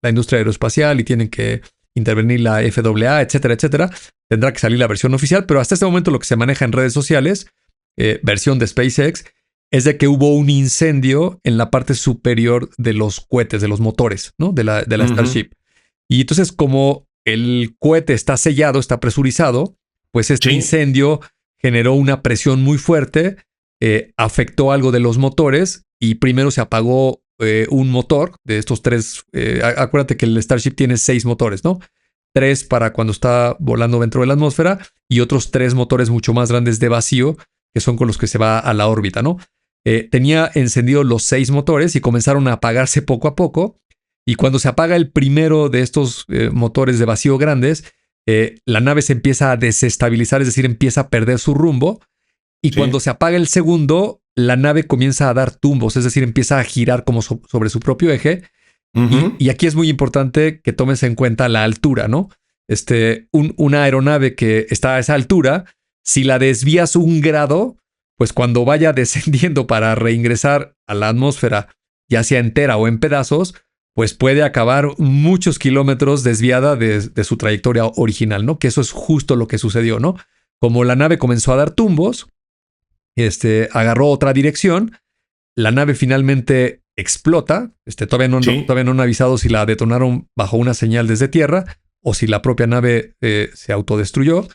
la industria aeroespacial y tienen que intervenir la FAA, etcétera, etcétera. Tendrá que salir la versión oficial, pero hasta este momento lo que se maneja en redes sociales, versión de SpaceX, es de que hubo un incendio en la parte superior de los cohetes, de los motores, ¿no? De la Starship. Y entonces, como el cohete está sellado, está presurizado, pues este incendio generó una presión muy fuerte, afectó algo de los motores y primero se apagó un motor de estos 3. Acuérdate que el Starship tiene 6 motores, ¿no? 3 para cuando está volando dentro de la atmósfera y otros 3 motores mucho más grandes de vacío, que son con los que se va a la órbita, ¿no? Tenía encendido los 6 motores y comenzaron a apagarse poco a poco. Y cuando se apaga el primero de estos motores de vacío grandes, la nave se empieza a desestabilizar, es decir, empieza a perder su rumbo. Y cuando se apaga el segundo, la nave comienza a dar tumbos, es decir, empieza a girar como sobre su propio eje. Y aquí es muy importante que tomes en cuenta la altura, ¿no? Una aeronave que está a esa altura, si la desvías 1 grado, pues cuando vaya descendiendo para reingresar a la atmósfera, ya sea entera o en pedazos, pues puede acabar muchos kilómetros desviada de su trayectoria original, ¿no? Que eso es justo lo que sucedió, ¿no? Como la nave comenzó a dar tumbos, agarró otra dirección, la nave finalmente explota. Todavía no han avisado si la detonaron bajo una señal desde tierra o si la propia nave se autodestruyó.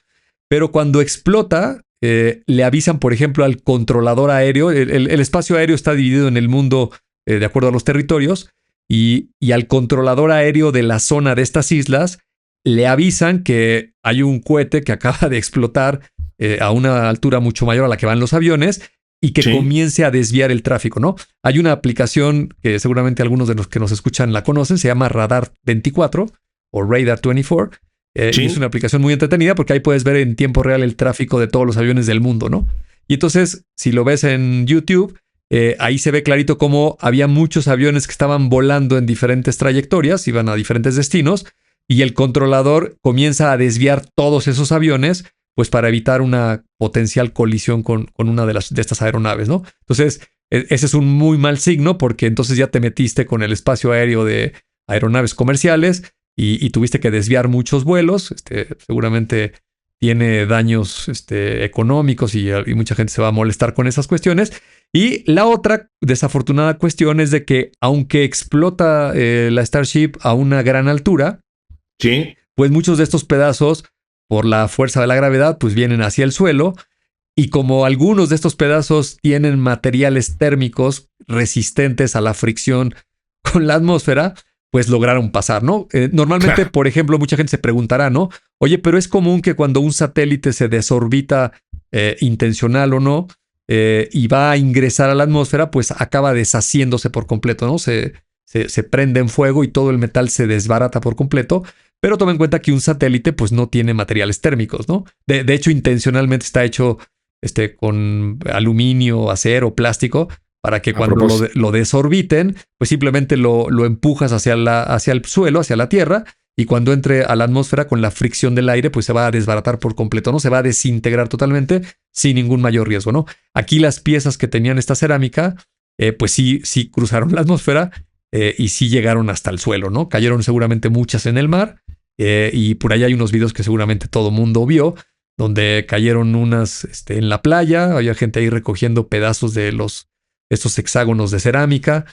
Pero cuando explota, le avisan, por ejemplo, al controlador aéreo. El espacio aéreo está dividido en el mundo de acuerdo a los territorios. Y al controlador aéreo de la zona de estas islas le avisan que hay un cohete que acaba de explotar a una altura mucho mayor a la que van los aviones y que comience a desviar el tráfico, ¿no? Hay una aplicación que seguramente algunos de los que nos escuchan la conocen, se llama Radar 24 o Radar 24. Y es una aplicación muy entretenida porque ahí puedes ver en tiempo real el tráfico de todos los aviones del mundo, ¿no? Y entonces, si lo ves en YouTube, ahí se ve clarito cómo había muchos aviones que estaban volando en diferentes trayectorias, iban a diferentes destinos, y el controlador comienza a desviar todos esos aviones, pues para evitar una potencial colisión con una de estas aeronaves, ¿no? Entonces, ese es un muy mal signo porque entonces ya te metiste con el espacio aéreo de aeronaves comerciales y tuviste que desviar muchos vuelos. Seguramente tiene daños económicos y mucha gente se va a molestar con esas cuestiones. Y la otra desafortunada cuestión es de que aunque explota la Starship a una gran altura, pues muchos de estos pedazos, por la fuerza de la gravedad, pues vienen hacia el suelo. Y como algunos de estos pedazos tienen materiales térmicos resistentes a la fricción con la atmósfera, pues lograron pasar, ¿no? Normalmente, por ejemplo, mucha gente se preguntará, ¿no? Oye, pero es común que cuando un satélite se desorbita, intencional o no, y va a ingresar a la atmósfera, pues acaba deshaciéndose por completo, ¿no? Se prende en fuego y todo el metal se desbarata por completo. Pero toma en cuenta que un satélite pues no tiene materiales térmicos, ¿no? De hecho, intencionalmente está hecho con aluminio, acero, plástico, para que cuando lo desorbiten, pues simplemente lo empujas hacia el suelo, hacia la Tierra, y cuando entre a la atmósfera con la fricción del aire, pues se va a desbaratar por completo, ¿no? Se va a desintegrar totalmente sin ningún mayor riesgo, ¿no? Aquí las piezas que tenían esta cerámica, pues sí cruzaron la atmósfera y sí llegaron hasta el suelo, ¿no? Cayeron seguramente muchas en el mar. Y por ahí hay unos videos que seguramente todo mundo vio, donde cayeron unas en la playa. Había gente ahí recogiendo pedazos de estos hexágonos de cerámica.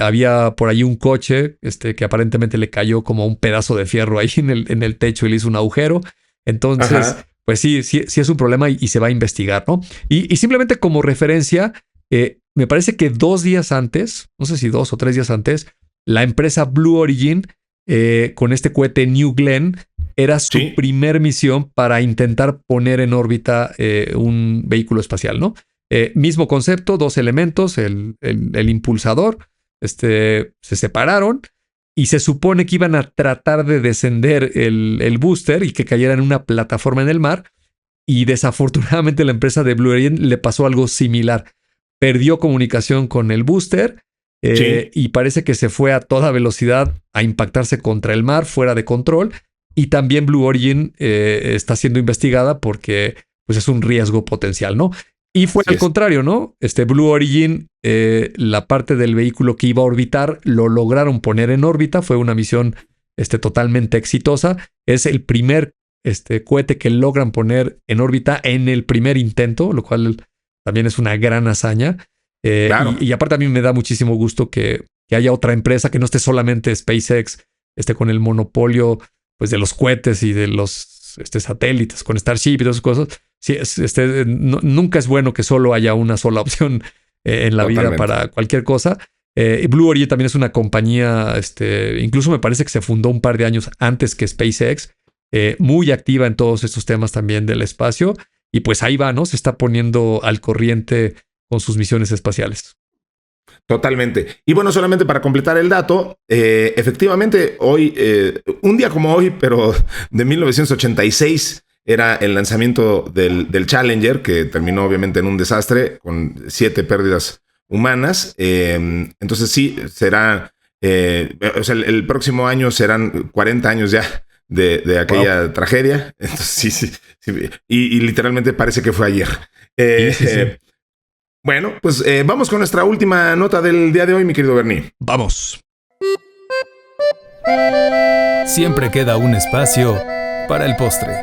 Había por ahí un coche que aparentemente le cayó como un pedazo de fierro ahí en el techo y le hizo un agujero. Entonces, pues sí es un problema y se va a investigar, ¿no? Y simplemente como referencia, me parece que 2 días antes, no sé si 2 o 3 días antes, la empresa Blue Origin, con este cohete New Glenn, era su primer misión para intentar poner en órbita un vehículo espacial, ¿no? Mismo concepto, 2 elementos, el impulsador, se separaron y se supone que iban a tratar de descender el booster y que cayera en una plataforma en el mar. Y desafortunadamente la empresa de Blue Origin le pasó algo similar. Perdió comunicación con el booster. Y parece que se fue a toda velocidad a impactarse contra el mar, fuera de control. Y también Blue Origin está siendo investigada porque pues, es un riesgo potencial, ¿no? Y fue al contrario, ¿no? Blue Origin, la parte del vehículo que iba a orbitar, lo lograron poner en órbita. Fue una misión totalmente exitosa. Es el primer cohete que logran poner en órbita en el primer intento, lo cual también es una gran hazaña. Claro. Y aparte a mí me da muchísimo gusto que haya otra empresa que no esté solamente SpaceX con el monopolio pues de los cohetes y de los satélites, con Starship y todas esas cosas. Sí, nunca es bueno que solo haya una sola opción en la vida para cualquier cosa. Blue Origin también es una compañía, incluso me parece que se fundó un par de años antes que SpaceX, muy activa en todos estos temas también del espacio. Y pues ahí va, ¿no? Se está poniendo al corriente con sus misiones espaciales. Totalmente. Y bueno, solamente para completar el dato, efectivamente hoy, un día como hoy, pero de 1986, era el lanzamiento del Challenger, que terminó obviamente en un desastre con 7 pérdidas humanas. Entonces sí, será, o sea, el próximo año serán 40 años ya de aquella tragedia. Entonces sí. Y literalmente parece que fue ayer. Sí. Bueno, pues vamos con nuestra última nota del día de hoy, mi querido Bernie. Vamos. Siempre queda un espacio para el postre.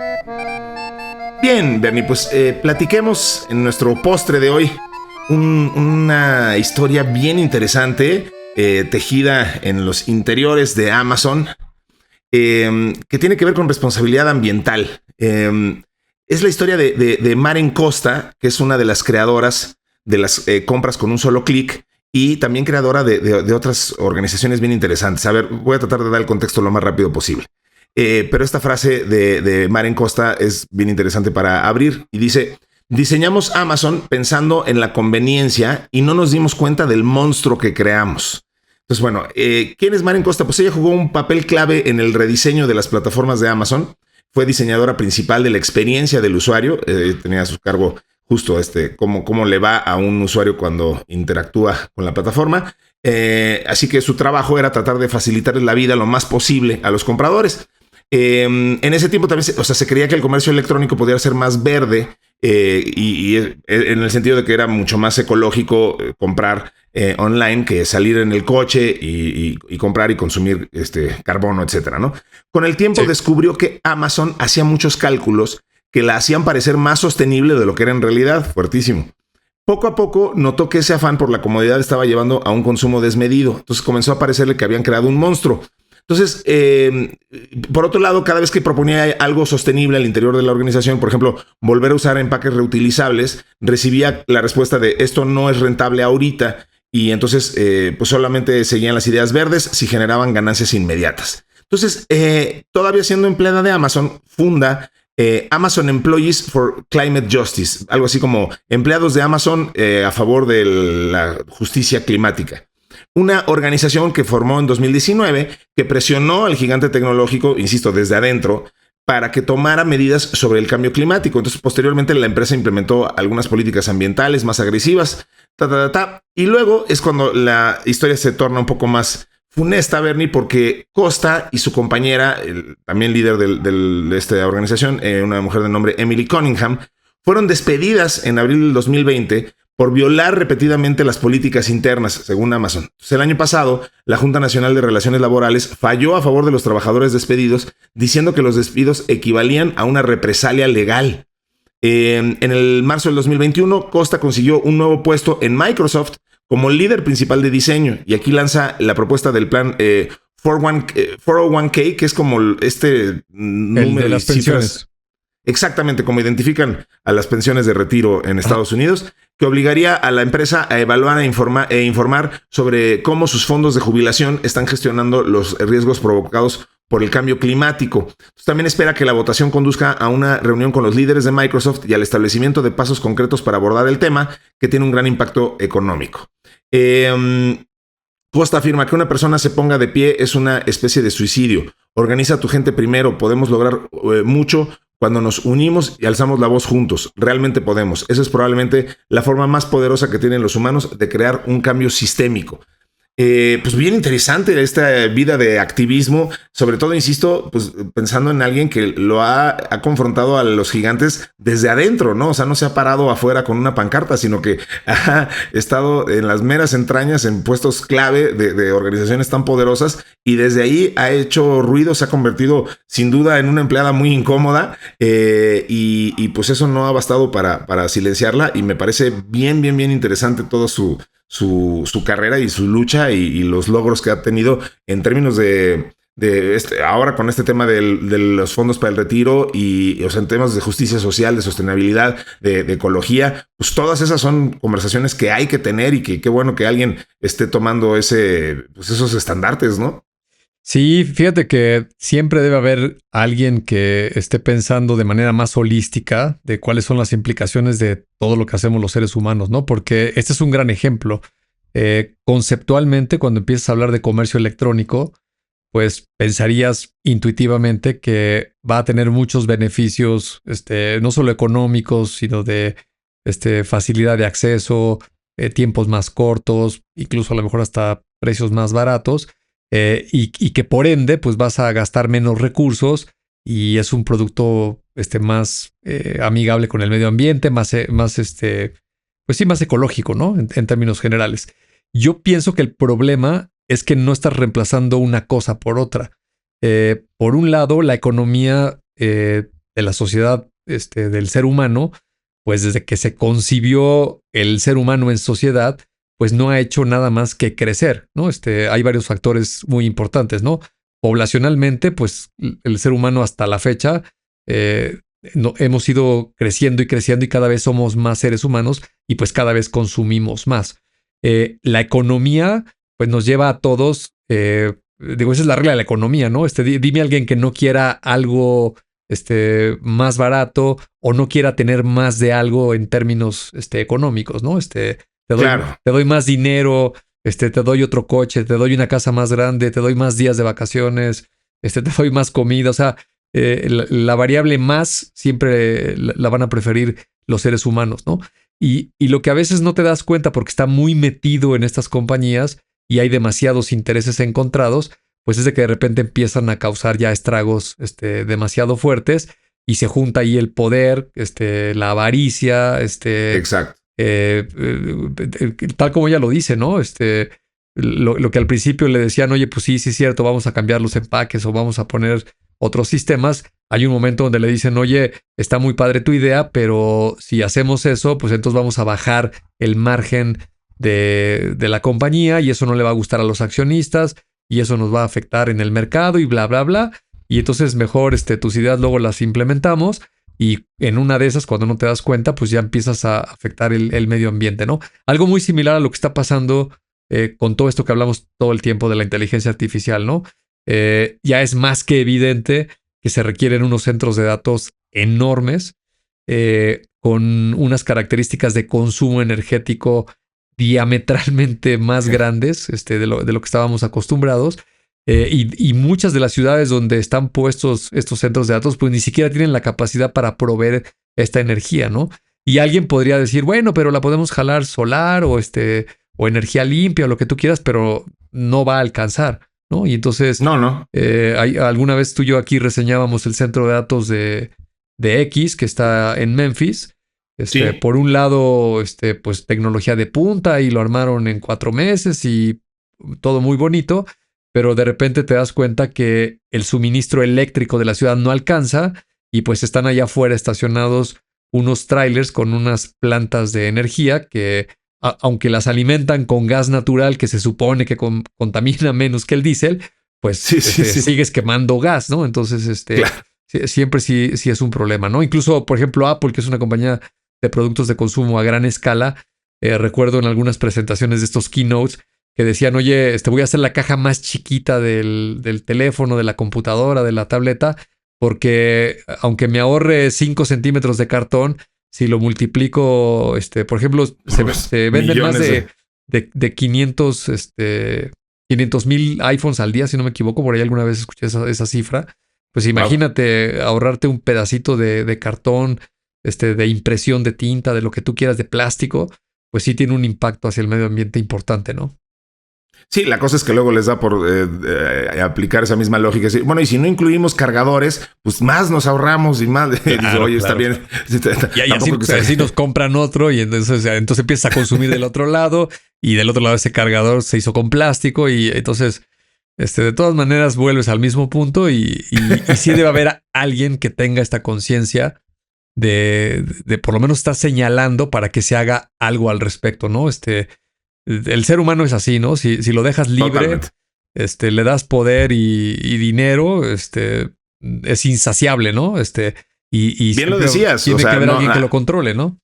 Bien, Bernie, pues platiquemos en nuestro postre de hoy una historia bien interesante, tejida en los interiores de Amazon, que tiene que ver con responsabilidad ambiental. Es la historia de Maren Costa, que es una de las creadoras de las compras con un solo clic y también creadora de otras organizaciones bien interesantes. A ver, voy a tratar de dar el contexto lo más rápido posible. Pero esta frase de Maren Costa es bien interesante para abrir y dice: diseñamos Amazon pensando en la conveniencia y no nos dimos cuenta del monstruo que creamos. Entonces, bueno, ¿quién es Maren Costa? Pues ella jugó un papel clave en el rediseño de las plataformas de Amazon. Fue diseñadora principal de la experiencia del usuario. Tenía a su cargo justo cómo le va a un usuario cuando interactúa con la plataforma. Así que su trabajo era tratar de facilitarles la vida lo más posible a los compradores. En ese tiempo también se creía que el comercio electrónico podía ser más verde y en el sentido de que era mucho más ecológico comprar online que salir en el coche y comprar y consumir carbono, etcétera, ¿no? Con el tiempo descubrió que Amazon hacía muchos cálculos que la hacían parecer más sostenible de lo que era en realidad. Fuertísimo. Poco a poco notó que ese afán por la comodidad estaba llevando a un consumo desmedido. Entonces comenzó a parecerle que habían creado un monstruo. Entonces, por otro lado, cada vez que proponía algo sostenible al interior de la organización, por ejemplo, volver a usar empaques reutilizables, recibía la respuesta de esto no es rentable ahorita. Y entonces, pues solamente seguían las ideas verdes si generaban ganancias inmediatas. Entonces, todavía siendo empleada de Amazon, funda Amazon Employees for Climate Justice, algo así como empleados de Amazon a favor de la justicia climática. Una organización que formó en 2019 que presionó al gigante tecnológico, insisto, desde adentro, para que tomara medidas sobre el cambio climático. Entonces, posteriormente, la empresa implementó algunas políticas ambientales más agresivas, y luego es cuando la historia se torna un poco más funesta, Bernie, porque Costa y su compañera, también líder de esta organización, una mujer de nombre Emily Cunningham, fueron despedidas en abril del 2020 por violar repetidamente las políticas internas, según Amazon. Entonces, el año pasado, la Junta Nacional de Relaciones Laborales falló a favor de los trabajadores despedidos, diciendo que los despidos equivalían a una represalia legal. En el marzo del 2021, Costa consiguió un nuevo puesto en Microsoft como líder principal de diseño, y aquí lanza la propuesta del plan 401k, que es como número de las pensiones. Exactamente, como identifican a las pensiones de retiro en Estados Unidos, que obligaría a la empresa a evaluar e informar sobre cómo sus fondos de jubilación están gestionando los riesgos provocados por el cambio climático. También espera que la votación conduzca a una reunión con los líderes de Microsoft y al establecimiento de pasos concretos para abordar el tema, que tiene un gran impacto económico. Costa afirma que una persona se ponga de pie es una especie de suicidio. Organiza a tu gente primero. Podemos lograr mucho cuando nos unimos y alzamos la voz juntos. Realmente podemos. Esa es probablemente la forma más poderosa que tienen los humanos de crear un cambio sistémico. Pues bien interesante esta vida de activismo, sobre todo, insisto, pues pensando en alguien que lo ha confrontado a los gigantes desde adentro, ¿no? O sea, no se ha parado afuera con una pancarta, sino que ha estado en las meras entrañas, en puestos clave de organizaciones tan poderosas, y desde ahí ha hecho ruido, se ha convertido sin duda en una empleada muy incómoda, y pues eso no ha bastado para silenciarla, y me parece bien interesante todo su carrera y su lucha y los logros que ha tenido en términos de ahora con este tema de los fondos para el retiro y, o sea, en temas de justicia social, de sostenibilidad, de ecología, pues todas esas son conversaciones que hay que tener y que qué bueno que alguien esté tomando pues esos estandartes, ¿no? Sí, fíjate que siempre debe haber alguien que esté pensando de manera más holística de cuáles son las implicaciones de todo lo que hacemos los seres humanos, ¿no? Porque este es un gran ejemplo. Conceptualmente, cuando empiezas a hablar de comercio electrónico, pues pensarías intuitivamente que va a tener muchos beneficios, no solo económicos, sino de facilidad de acceso, tiempos más cortos, incluso a lo mejor hasta precios más baratos. Y que por ende pues vas a gastar menos recursos y es un producto más amigable con el medio ambiente, más pues sí, más ecológico, ¿no? En términos generales. Yo pienso que el problema es que no estás reemplazando una cosa por otra. Por un lado, la economía de la sociedad del ser humano, pues desde que se concibió el ser humano en sociedad, pues no ha hecho nada más que crecer, ¿no? Hay varios factores muy importantes, ¿no? Poblacionalmente, pues el ser humano hasta la fecha hemos ido creciendo y creciendo y cada vez somos más seres humanos y pues cada vez consumimos más. La economía, pues nos lleva a todos, esa es la regla de la economía, ¿no? Dime a alguien que no quiera algo más barato o no quiera tener más de algo en términos económicos, ¿no? Te doy más dinero, te doy otro coche, te doy una casa más grande, te doy más días de vacaciones, te doy más comida. O sea, la variable más siempre la van a preferir los seres humanos, ¿no? Y lo que a veces no te das cuenta porque está muy metido en estas compañías y hay demasiados intereses encontrados, pues es de que de repente empiezan a causar ya estragos demasiado fuertes y se junta ahí el poder, la avaricia, Exacto. Tal como ella lo dice, ¿no? Lo que al principio le decían, oye, pues sí, es cierto, vamos a cambiar los empaques o vamos a poner otros sistemas. Hay un momento donde le dicen, oye, está muy padre tu idea, pero si hacemos eso, pues entonces vamos a bajar el margen de la compañía y eso no le va a gustar a los accionistas y eso nos va a afectar en el mercado y bla, bla, bla. Y entonces mejor tus ideas luego las implementamos. Y en una de esas, cuando no te das cuenta, pues ya empiezas a afectar el medio ambiente, ¿no? Algo muy similar a lo que está pasando con todo esto que hablamos todo el tiempo de la inteligencia artificial, ¿no? Ya es más que evidente que se requieren unos centros de datos enormes con unas características de consumo energético diametralmente más grandes de lo que estábamos acostumbrados. Y muchas de las ciudades donde están puestos estos centros de datos, pues ni siquiera tienen la capacidad para proveer esta energía, ¿no? Y alguien podría decir, bueno, pero la podemos jalar solar o energía limpia o lo que tú quieras, pero no va a alcanzar, ¿no? Y entonces, no. Alguna vez tú y yo aquí reseñábamos el centro de datos de X que está en Memphis. Sí. Por un lado, pues tecnología de punta y lo armaron en 4 meses y todo muy bonito. Pero de repente te das cuenta que el suministro eléctrico de la ciudad no alcanza y pues están allá afuera estacionados unos trailers con unas plantas de energía que, aunque las alimentan con gas natural que se supone que contamina menos que el diésel, pues sí. sigues quemando gas, ¿no? Entonces, claro. Siempre sí es un problema, ¿no? Incluso, por ejemplo, Apple, que es una compañía de productos de consumo a gran escala, recuerdo en algunas presentaciones de estos keynotes que decían, oye, voy a hacer la caja más chiquita del teléfono, de la computadora, de la tableta, porque aunque me ahorre 5 centímetros de cartón, si lo multiplico, por ejemplo, se venden más de 500,000 iPhones al día, si no me equivoco, por ahí alguna vez escuché esa cifra. Pues imagínate ahorrarte un pedacito de cartón, de impresión de tinta, de lo que tú quieras, de plástico, pues sí tiene un impacto hacia el medio ambiente importante, ¿no? Sí, la cosa es que luego les da por aplicar esa misma lógica. Bueno, y si no incluimos cargadores, pues más nos ahorramos y más. Claro, oye, está bien. Y así nos compran otro y entonces empiezas a consumir del otro lado y del otro lado ese cargador se hizo con plástico y entonces de todas maneras vuelves al mismo punto y sí debe haber alguien que tenga esta conciencia de por lo menos estar señalando para que se haga algo al respecto, ¿no? El ser humano es así, ¿no? Si lo dejas libre, le das poder y dinero, es insaciable, ¿no? Y bien lo decías. Tiene que haber alguien que lo controle, ¿no?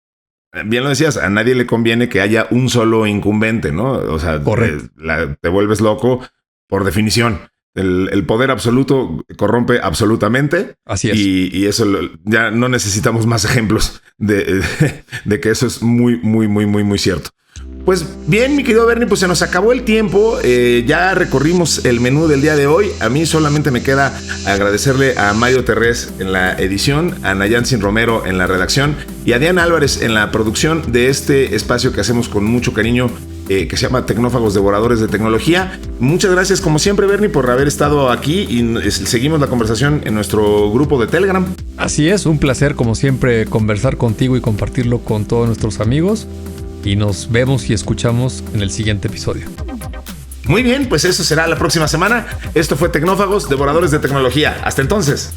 Bien lo decías, a nadie le conviene que haya un solo incumbente, ¿no? O sea, te vuelves loco por definición. El poder absoluto corrompe absolutamente. Así es. Y eso ya no necesitamos más ejemplos de que eso es muy, muy, muy, muy, muy cierto. Pues bien, mi querido Bernie, pues se nos acabó el tiempo. Ya recorrimos el menú del día de hoy. A mí solamente me queda agradecerle a Mario Terrés en la edición, a Nayansin Romero en la redacción y a Diana Álvarez en la producción de este espacio que hacemos con mucho cariño, que se llama Tecnófagos Devoradores de Tecnología. Muchas gracias, como siempre, Bernie, por haber estado aquí y seguimos la conversación en nuestro grupo de Telegram. Así es, un placer, como siempre, conversar contigo y compartirlo con todos nuestros amigos. Y nos vemos y escuchamos en el siguiente episodio. Muy bien, pues eso será la próxima semana. Esto fue Tecnófagos, Devoradores de Tecnología. Hasta entonces.